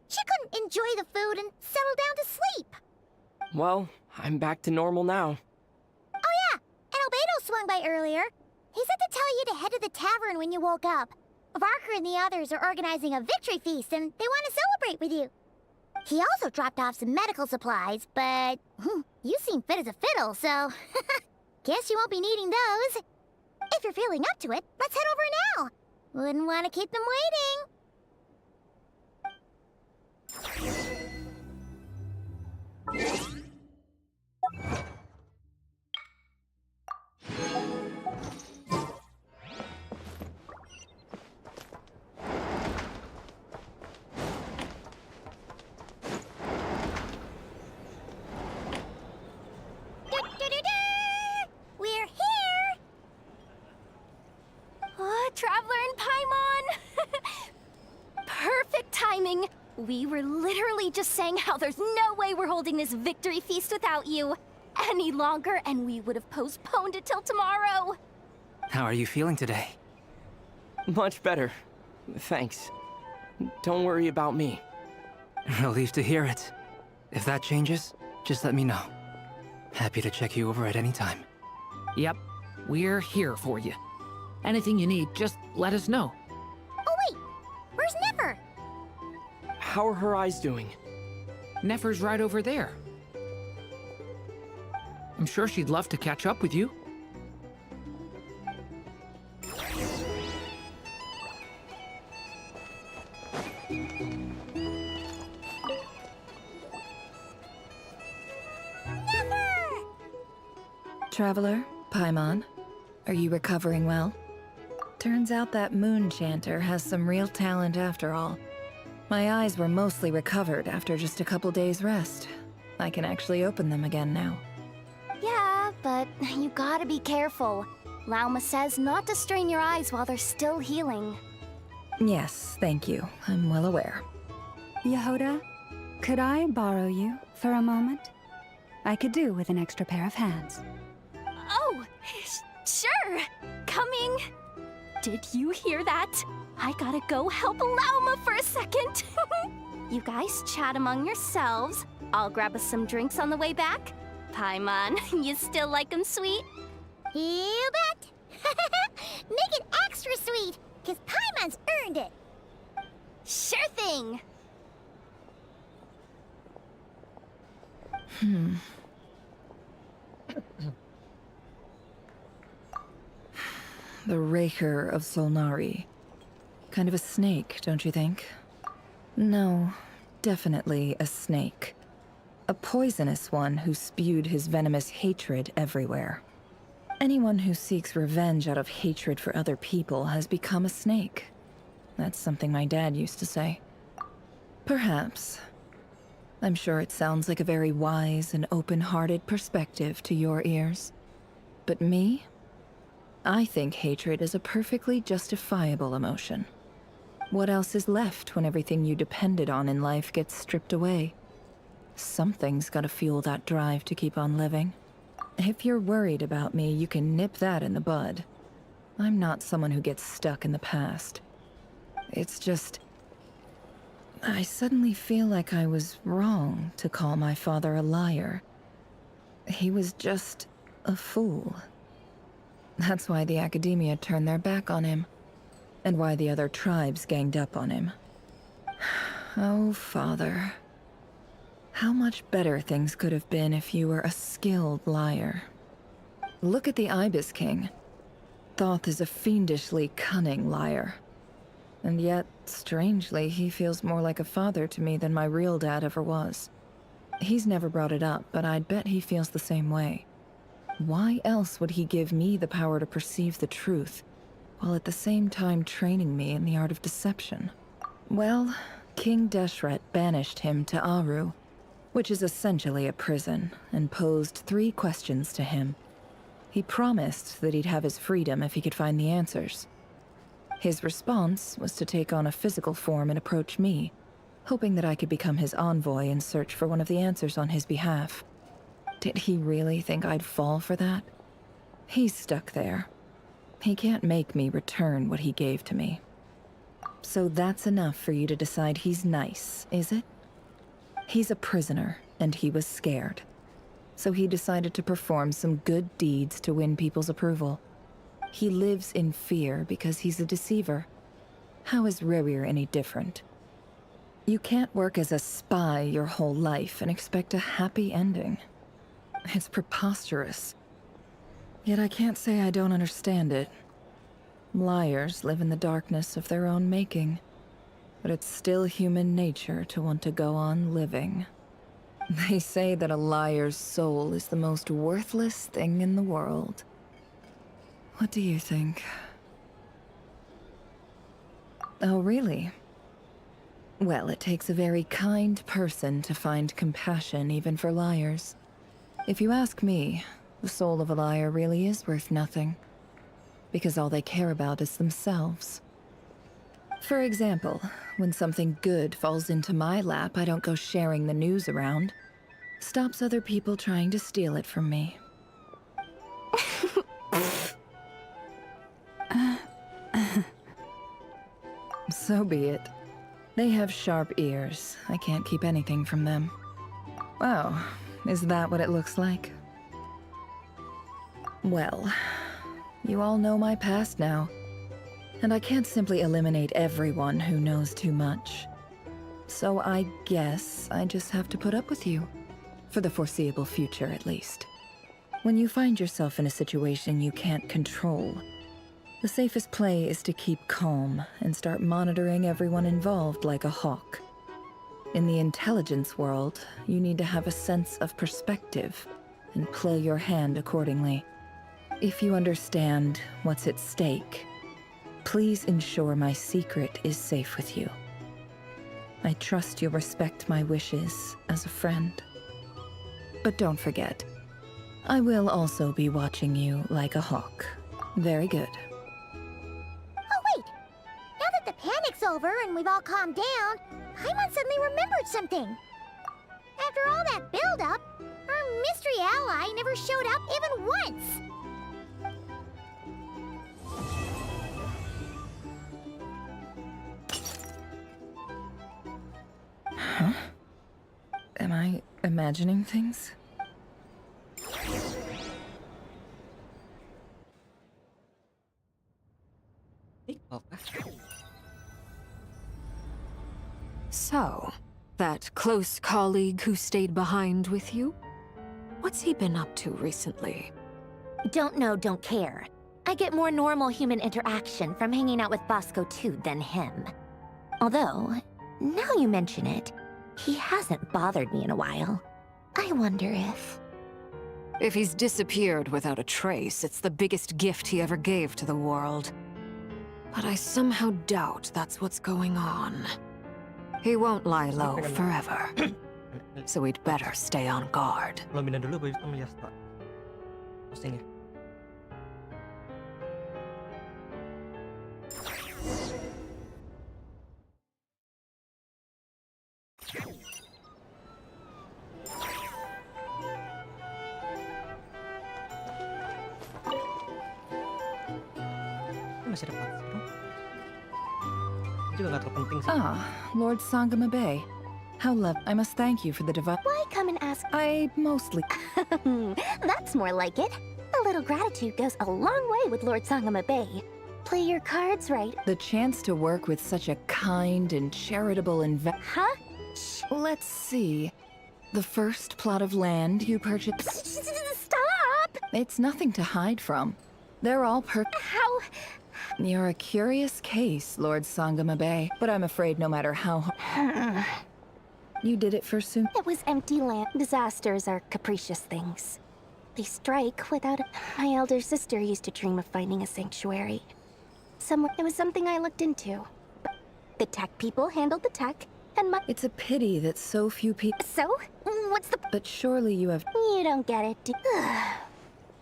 She couldn't enjoy the food and settle down to sleep. Well, I'm back to normal now. Oh yeah, and Albedo swung by earlier. He said to tell you to head to the tavern when you woke up. Varker and the others are organizing a victory feast and they want to celebrate with you. He also dropped off some medical supplies, but you seem fit as a fiddle, so guess you won't be needing those. If you're feeling up to it, let's head over now. Wouldn't want to keep them waiting. We're here! Oh, Traveler and Paimon! Perfect timing! We were literally just saying how there's no way we're holding this victory feast without you any longer, and we would have postponed it till tomorrow. How are you feeling today? Much better. Thanks. Don't worry about me. Relieved to hear it. If that changes, just let me know. Happy to check you over at any time. Yep, we're here for you. Anything you need, just let us know. Oh wait, where's Never? How are her eyes doing? Nefer's right over there. I'm sure she'd love to catch up with you. Traveler, Paimon, are you recovering well? Turns out that moon chanter has some real talent after all. My eyes were mostly recovered after just a couple days rest. I can actually open them again now. Yeah, but you gotta be careful. Lauma says not to strain your eyes while they're still healing. Yes, thank you. I'm well aware. Yehoda, could I borrow you for a moment? I could do with an extra pair of hands. Oh, sure. Coming. Did you hear that? I gotta go help Lauma for a second. You guys chat among yourselves. I'll grab us some drinks on the way back. Paimon, you still like 'em sweet? You bet. Make it extra sweet, because Paimon's earned it. Sure thing. The Raker of Solnari. Kind of a snake, don't you think? No, definitely a snake. A poisonous one who spewed his venomous hatred everywhere. Anyone who seeks revenge out of hatred for other people has become a snake. That's something my dad used to say. Perhaps. I'm sure it sounds like a very wise and open-hearted perspective to your ears. But me? I think hatred is a perfectly justifiable emotion. What else is left when everything you depended on in life gets stripped away? Something's gotta fuel that drive to keep on living. If you're worried about me, you can nip that in the bud. I'm not someone who gets stuck in the past. It's just... I suddenly feel like I was wrong to call my father a liar. He was just a fool. That's why the Academia turned their back on him, and why the other tribes ganged up on him. Oh, Father. How much better things could have been if you were a skilled liar. Look at the Ibis King. Thoth is a fiendishly cunning liar. And yet, strangely, he feels more like a father to me than my real dad ever was. He's never brought it up, but I'd bet he feels the same way. Why else would he give me the power to perceive the truth, while at the same time training me in the art of deception? Well, King Deshret banished him to Aru, which is essentially a prison, and posed 3 questions to him. He promised that he'd have his freedom if he could find the answers. His response was to take on a physical form and approach me, hoping that I could become his envoy and search for one of the answers on his behalf. Did he really think I'd fall for that? He's stuck there. He can't make me return what he gave to me. So that's enough for you to decide he's nice, is it? He's a prisoner, and he was scared. So he decided to perform some good deeds to win people's approval. He lives in fear because he's a deceiver. How is Rerir any different? You can't work as a spy your whole life and expect a happy ending. It's preposterous. Yet I can't say I don't understand it. Liars live in the darkness of their own making. But it's still human nature to want to go on living. They say that a liar's soul is the most worthless thing in the world. What do you think? Oh, really? Well, it takes a very kind person to find compassion even for liars. If you ask me, the soul of a liar really is worth nothing. Because all they care about is themselves. For example, when something good falls into my lap, I don't go sharing the news around. Stops other people trying to steal it from me. So be it. They have sharp ears. I can't keep anything from them. Wow, is that what it looks like? Well, you all know my past now. And I can't simply eliminate everyone who knows too much. So I guess I just have to put up with you. For the foreseeable future, at least. When you find yourself in a situation you can't control, the safest play is to keep calm and start monitoring everyone involved like a hawk. In the intelligence world, you need to have a sense of perspective and play your hand accordingly. If you understand what's at stake, please ensure my secret is safe with you. I trust you'll respect my wishes as a friend. But don't forget, I will also be watching you like a hawk. Very good. Oh wait! Now that the panic's over and we've all calmed down, Paimon suddenly remembered something. After all that build-up, our mystery ally never showed up even once! Huh? Am I imagining things? So, that close colleague who stayed behind with you? What's he been up to recently? Don't know, don't care. I get more normal human interaction from hanging out with Bosco too than him. Although, now you mention it, he hasn't bothered me in a while. I wonder if... If he's disappeared without a trace, it's the biggest gift he ever gave to the world. But I somehow doubt that's what's going on. He won't lie low forever. So we'd better stay on guard. Belum pindah dulu, baru kita melihat start postingnya. Masih ada part dong. Ini juga nggak terlalu penting sih. Ah, Lord Sangama Bay. How I must thank you for the device. Why come and ask? I mostly... That's more like it. A little gratitude goes a long way with Lord Sangama Bay. Play your cards right. The chance to work with such a kind and charitable Huh? Let's see. The first plot of land you purchased... Stop! It's nothing to hide from. They're all How... You're a curious case, Lord Sangama Bay, but I'm afraid no matter how... You did it for soon. It was empty land. Disasters are capricious things. They strike without a... My elder sister used to dream of finding a sanctuary. It was something I looked into. The tech people handled the tech, and my... It's a pity that so few people... So? What's the... But surely you have... You don't get it,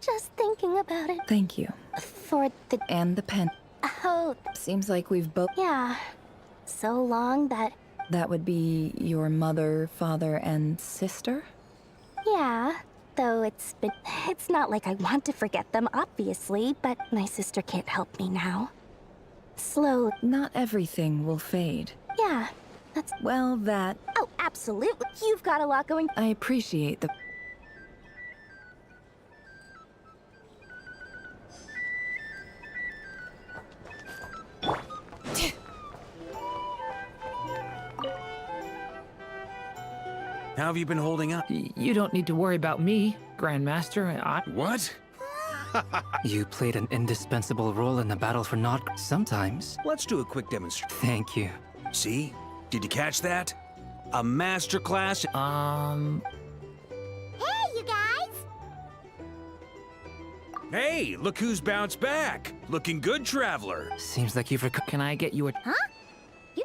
Just thinking about it. Thank you. For the... And the pen. Oh... Seems like we've both... Yeah. So long that... That would be your mother, father, and sister? Yeah. Though it's not like I want to forget them, obviously, but my sister can't help me now. Slow. Not everything will fade. Yeah. That's... Well, that... Oh, absolutely. You've got a lot going... I appreciate the... How have you been holding up? You don't need to worry about me, Grandmaster. What? You played an indispensable role in the battle for Nod. Sometimes. Let's do a quick demonstration. Thank you. See? Did you catch that? A master class? Hey, you guys! Hey, look who's bounced back. Looking good, traveler. Seems like you've Can I get you a... Huh?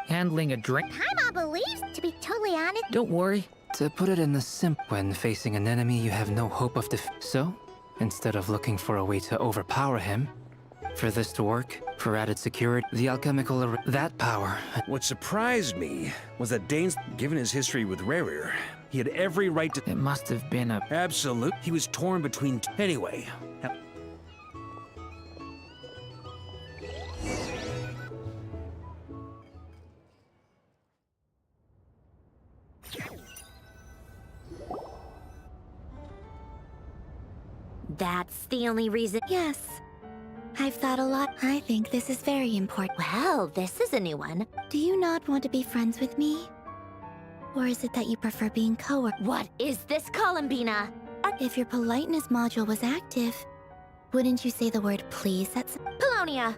Handling a drink? Paimon believes, to be totally honest. Don't worry. To put it in the when facing an enemy you have no hope of So, instead of looking for a way to overpower him, For this to work, for added security, the alchemical that power. What surprised me was that Dane's, given his history with Rerir, he had every right to... It must have been a... Absolute. He was torn between... Anyway. That's the only reason. Yes. I've thought a lot. I think this is very important. Well, this is a new one. Do you not want to be friends with me? Or is it that you prefer being co-workers? What is this, Columbina? If your politeness module was active, wouldn't you say the word please at some... Polonia!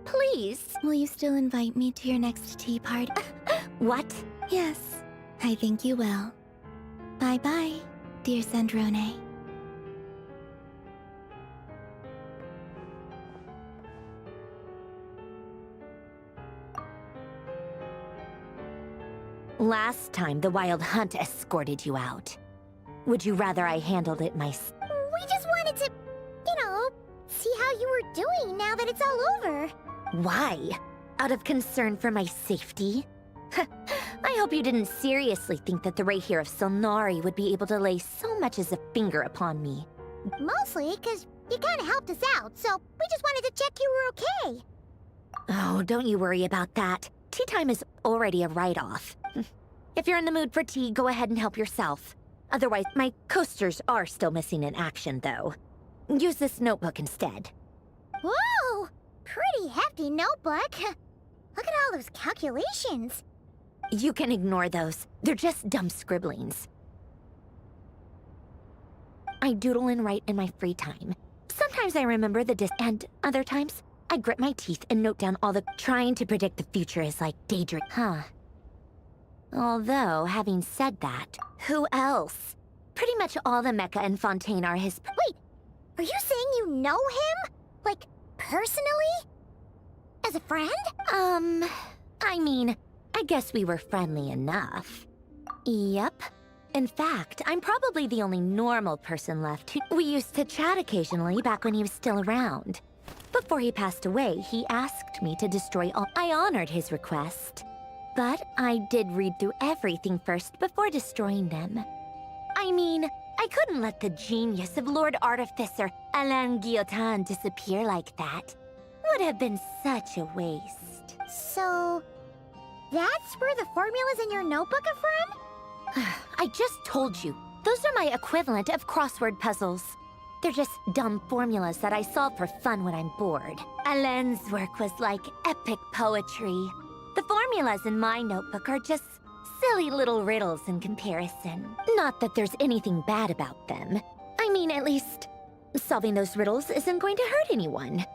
Please? Will you still invite me to your next tea party? What? Yes, I think you will. Bye-bye, dear Sandrone. Last time, the Wild Hunt escorted you out. Would you rather I handled it myself? We just wanted to, see how you were doing now that it's all over. Why? Out of concern for my safety? I hope you didn't seriously think that the Rayhir of Solnari would be able to lay so much as a finger upon me. Mostly because you kind of helped us out, so we just wanted to check you were okay. Oh, don't you worry about that. Tea time is already a write-off. If you're in the mood for tea, go ahead and help yourself. Otherwise, my coasters are still missing in action, though. Use this notebook instead. Whoa! Pretty hefty notebook. Look at all those calculations. You can ignore those. They're just dumb scribblings. I doodle and write in my free time. Sometimes I remember and other times, I grit my teeth and note down all the... Trying to predict the future is like daydream, huh? Although, having said that, who else? Pretty much all the Mecha and Fontaine are his... Wait, are you saying you know him? Like, personally? As a friend? I mean, I guess we were friendly enough. Yep. In fact, I'm probably the only normal person left who... We used to chat occasionally back when he was still around. Before he passed away, he asked me to destroy all... I honored his request. But I did read through everything first before destroying them. I mean, I couldn't let the genius of Lord Artificer Alain Guillotin disappear like that. Would have been such a waste. So, that's where the formulas in your notebook are from? I just told you. Those are my equivalent of crossword puzzles. They're just dumb formulas that I solve for fun when I'm bored. Alain's work was like epic poetry. The formulas in my notebook are just silly little riddles in comparison. Not that there's anything bad about them. I mean, at least, solving those riddles isn't going to hurt anyone.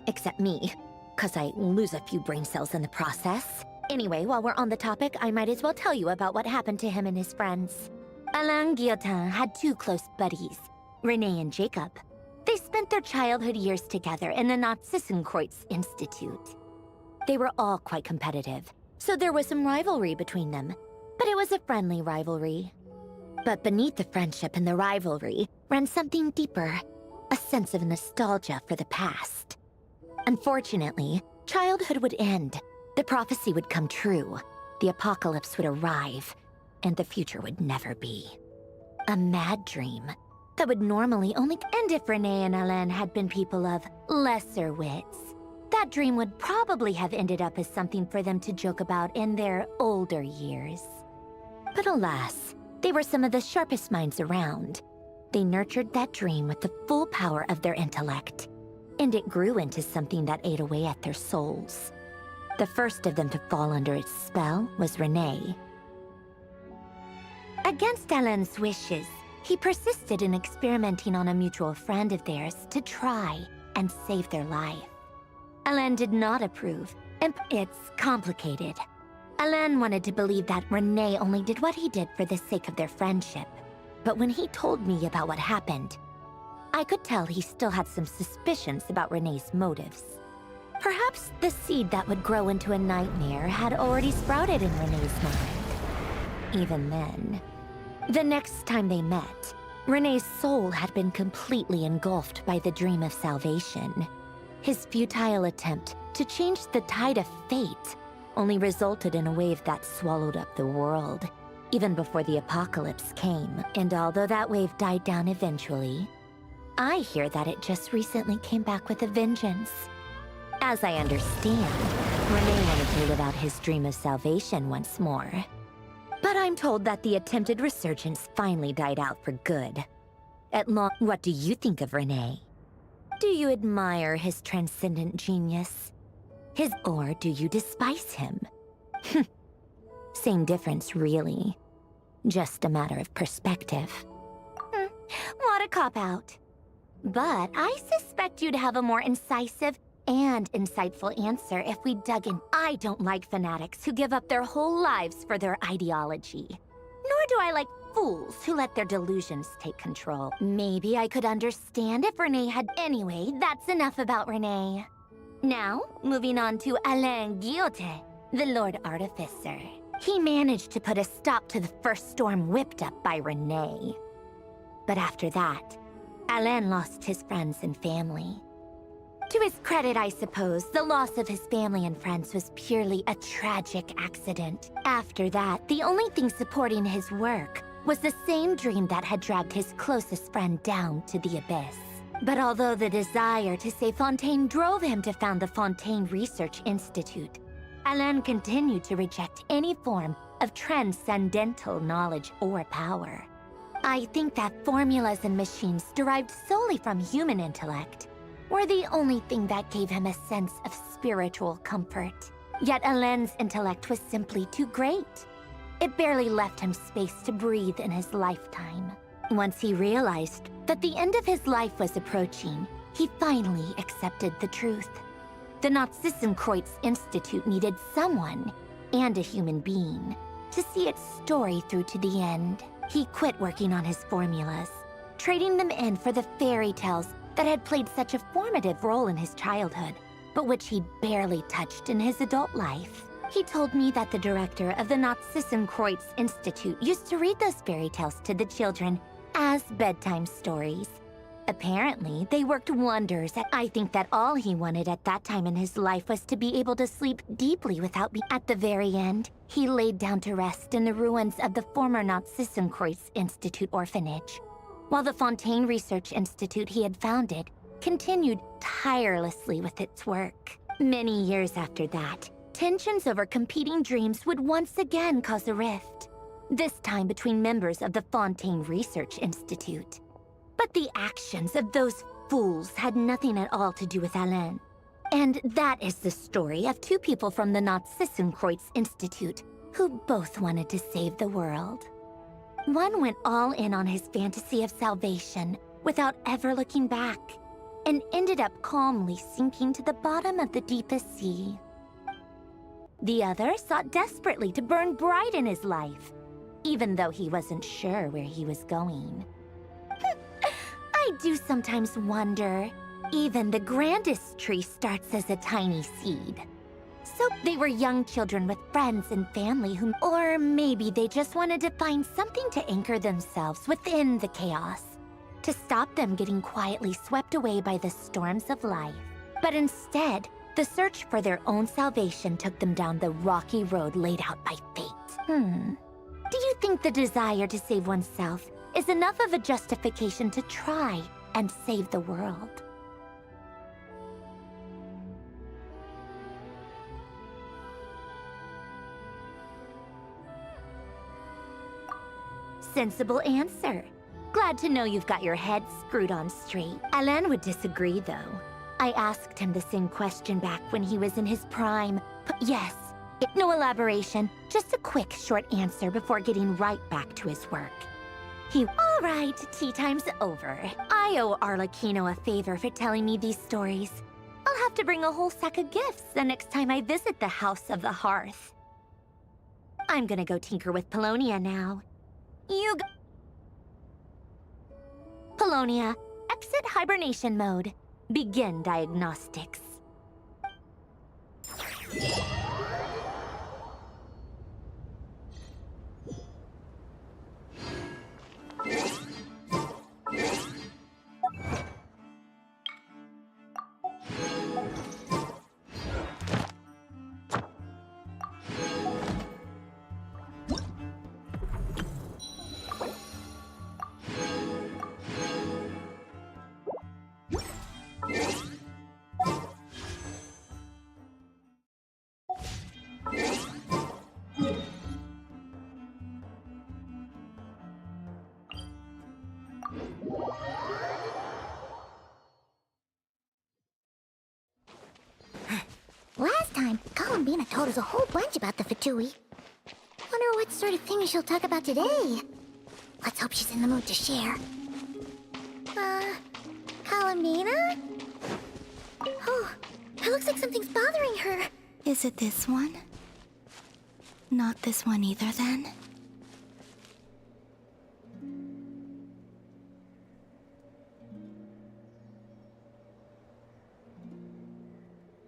Except me, 'cause I lose a few brain cells in the process. Anyway, while we're on the topic, I might as well tell you about what happened to him and his friends. Alain Guillotin had two close buddies, Renee and Jacob. They spent their childhood years together in the Narzissenkreuz Institute. They were all quite competitive, so there was some rivalry between them, but it was a friendly rivalry. But beneath the friendship and the rivalry ran something deeper, a sense of nostalgia for the past. Unfortunately, childhood would end, the prophecy would come true, the apocalypse would arrive, and the future would never be. A mad dream that would normally only end if Renee and Alain had been people of lesser wits. That dream would probably have ended up as something for them to joke about in their older years. But alas, they were some of the sharpest minds around. They nurtured that dream with the full power of their intellect, and it grew into something that ate away at their souls. The first of them to fall under its spell was Renee. Against Alain's wishes, he persisted in experimenting on a mutual friend of theirs to try and save their life. Alain did not approve, and it's complicated. Alain wanted to believe that Renee only did what he did for the sake of their friendship. But when he told me about what happened, I could tell he still had some suspicions about Renee's motives. Perhaps the seed that would grow into a nightmare had already sprouted in Renee's mind. Even then, the next time they met, Renee's soul had been completely engulfed by the dream of salvation. His futile attempt to change the tide of fate only resulted in a wave that swallowed up the world, even before the apocalypse came. And although that wave died down eventually, I hear that it just recently came back with a vengeance. As I understand, Renee wanted to live out his dream of salvation once more. But I'm told that the attempted resurgence finally died out for good. What do you think of Renee? Do you admire his transcendent genius? Or do you despise him? Same difference, really. Just a matter of perspective. What a cop-out. But I suspect you'd have a more incisive and insightful answer if we dug in. I don't like fanatics who give up their whole lives for their ideology. Nor do I like fools who let their delusions take control. Maybe I could understand if Renee had... Anyway, that's enough about Renee. Now, moving on to Alain Guillotin, the Lord Artificer. He managed to put a stop to the first storm whipped up by Renee. But after that, Alain lost his friends and family. To his credit, I suppose, the loss of his family and friends was purely a tragic accident. After that, the only thing supporting his work was the same dream that had dragged his closest friend down to the abyss. But although the desire to save Fontaine drove him to found the Fontaine Research Institute, Alain continued to reject any form of transcendental knowledge or power. I think that formulas and machines derived solely from human intellect were the only thing that gave him a sense of spiritual comfort. Yet Alain's intellect was simply too great. It barely left him space to breathe in his lifetime. Once he realized that the end of his life was approaching, he finally accepted the truth. The Nazissenkreuz Institute needed someone, and a human being, to see its story through to the end. He quit working on his formulas, trading them in for the fairy tales that had played such a formative role in his childhood, but which he barely touched in his adult life. He told me that the director of the Nazissenkreuz Institute used to read those fairy tales to the children as bedtime stories. Apparently, they worked wonders. I think that all he wanted at that time in his life was to be able to sleep deeply without being... At the very end, he laid down to rest in the ruins of the former Nazissenkreuz Institute orphanage, while the Fontaine Research Institute he had founded continued tirelessly with its work. Many years after that, tensions over competing dreams would once again cause a rift, this time between members of the Fontaine Research Institute. But the actions of those fools had nothing at all to do with Alain. And that is the story of two people from the Nazissenkreuz Institute who both wanted to save the world. One went all in on his fantasy of salvation without ever looking back, and ended up calmly sinking to the bottom of the deepest sea. The other sought desperately to burn bright in his life, even though he wasn't sure where he was going. I do sometimes wonder, even the grandest tree starts as a tiny seed. So they were young children with friends and family whom... Or maybe they just wanted to find something to anchor themselves within the chaos, to stop them getting quietly swept away by the storms of life. But instead, the search for their own salvation took them down the rocky road laid out by fate. Do you think the desire to save oneself is enough of a justification to try and save the world? Sensible answer. Glad to know you've got your head screwed on straight. Alain would disagree, though. I asked him the same question back when he was in his prime. But yes, no elaboration, just a quick, short answer before getting right back to his work. All right, tea time's over. I owe Arlecchino a favor for telling me these stories. I'll have to bring a whole sack of gifts the next time I visit the House of the Hearth. I'm gonna go tinker with Polonia now. Polonia, exit hibernation mode. Begin diagnostics. time, Columbina told us a whole bunch about the Fatui. Wonder what sort of things she'll talk about today. Let's hope she's in the mood to share. Columbina? Oh, it looks like something's bothering her. Is it this one? Not this one either, then?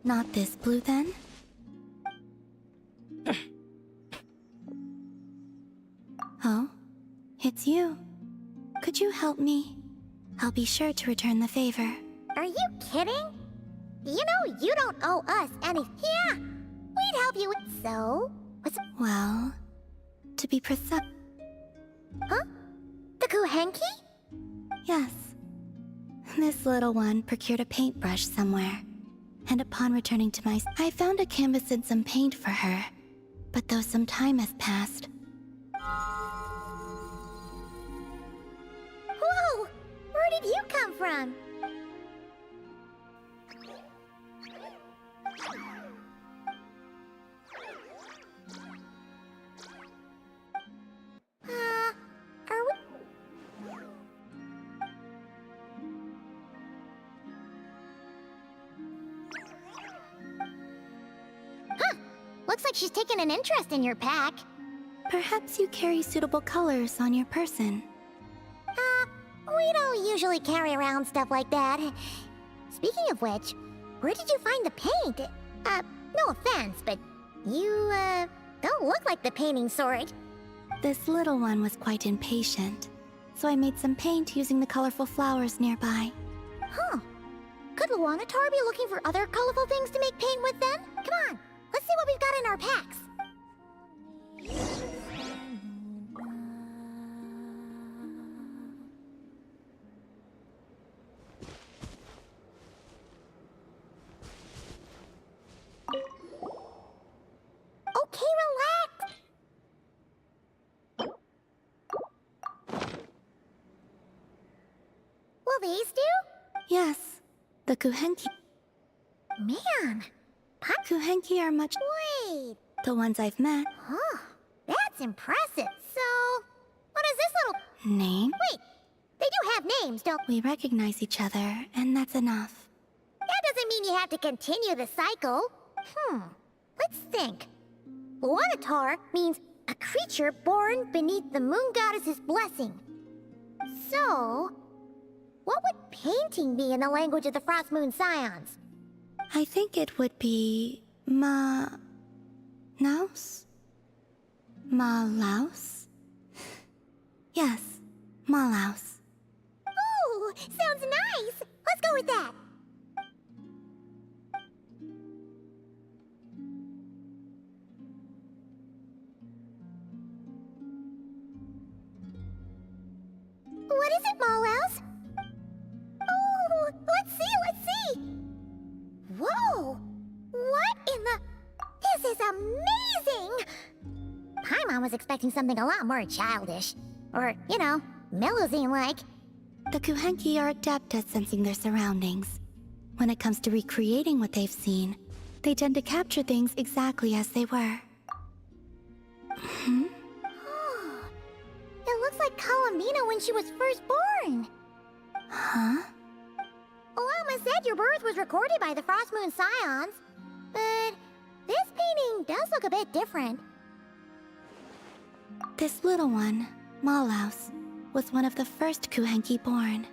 Not this blue, then? Oh, it's you. Could you help me? I'll be sure to return the favor. Are you kidding? You know you don't owe us any. Yeah, we'd help you with. So, what's... Well, to be precise... Huh? The Kuhenki? Yes. This little one procured a paintbrush somewhere. And upon returning to my... I found a canvas and some paint for her. But though some time has passed... Whoa! Where did you come from? Are we... Huh! Looks like she's taken an interest in your pack. Perhaps you carry suitable colors on your person. We don't usually carry around stuff like that. Speaking of which, where did you find the paint? No offense, but you, don't look like the painting sort. This little one was quite impatient, so I made some paint using the colorful flowers nearby. Huh. Could Luanatar be looking for other colorful things to make paint with then? Come on, let's see what we've got in our packs. Okay, relax. Will these do? Yes, the Kuhenki. Man, Kuhenki are much... wait. The ones I've met. Huh, that's impressive. So, what is this little... Name? Wait, they do have names, don't... We recognize each other, and that's enough. That doesn't mean you have to continue the cycle. Let's think. Luanatar means a creature born beneath the moon goddess's blessing. So, what would painting be in the language of the Frost Moon Scions? I think it would be... Naus? Malaus? Yes, Malaus. Ooh, sounds nice! Let's go with that! What is it, Malaus? Oh, let's see! Whoa! What in the... This is amazing! Paimon was expecting something a lot more childish. Or, you know, Melusine-like. The Kuhenki are adept at sensing their surroundings. When it comes to recreating what they've seen, they tend to capture things exactly as they were. It looks like Columbina when she was first born. Huh? Lama said your birth was recorded by the Frost Moon Scions, but this painting does look a bit different. This little one, Malaus, was one of the first Kuhenki born.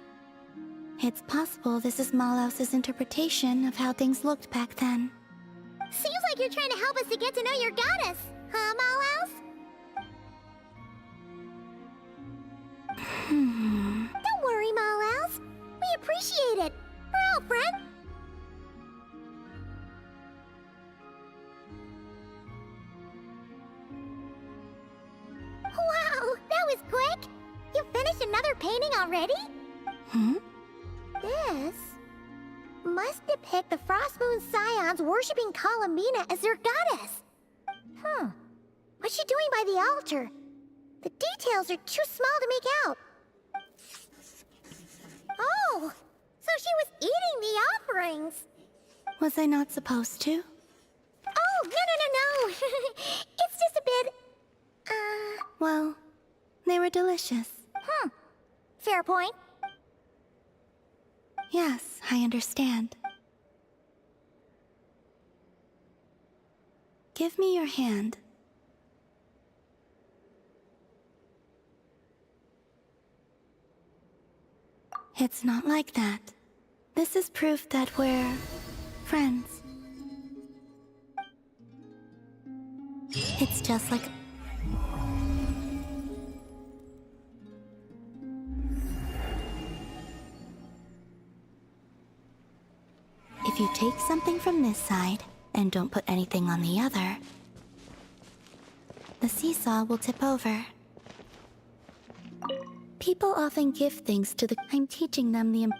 It's possible this is Malaus's interpretation of how things looked back then. Seems like you're trying to help us to get to know your goddess, huh, Malaus? Don't worry, Malaus. We appreciate it. We're all friends. Wow, that was quick. You finished another painting already? This must depict the Frost Moon Scions worshipping Columbina as their goddess. What's she doing by the altar? The details are too small to make out. Oh, so she was eating the offerings. Was I not supposed to? It's just a bit, well, they were delicious. Fair point. Yes, I understand. Give me your hand. It's not like that. This is proof that we're friends. It's just like... If you take something from this side and don't put anything on the other, the seesaw will tip over. People often give things to the... I'm teaching them the...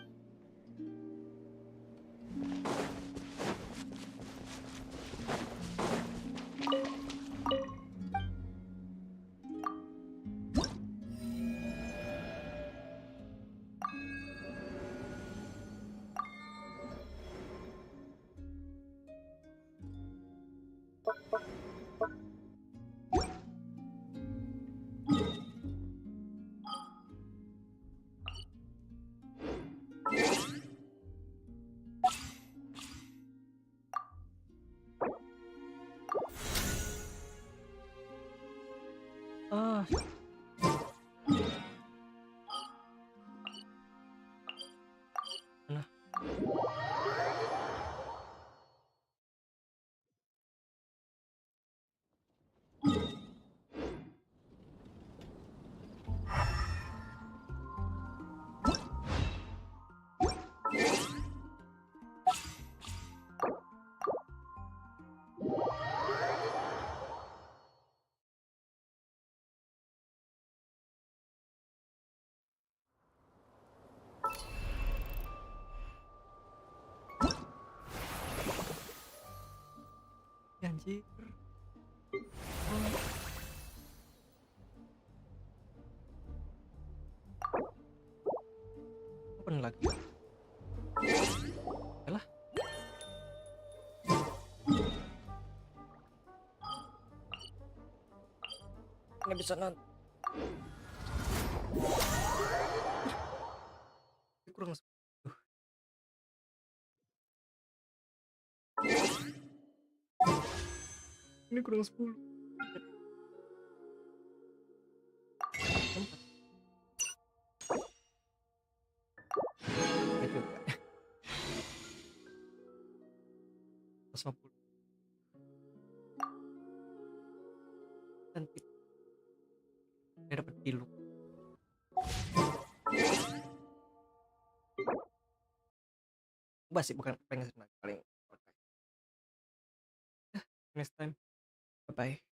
Ah. Nah. Ya, anjir. Open lagi. Yalah. Ini bisa nanti. Kurang 10. Ini kurang 10. Ya juga. 150. Cantik. Dia dapat pilu. Basi bukan pengen senang paling. Next time. Bye bye.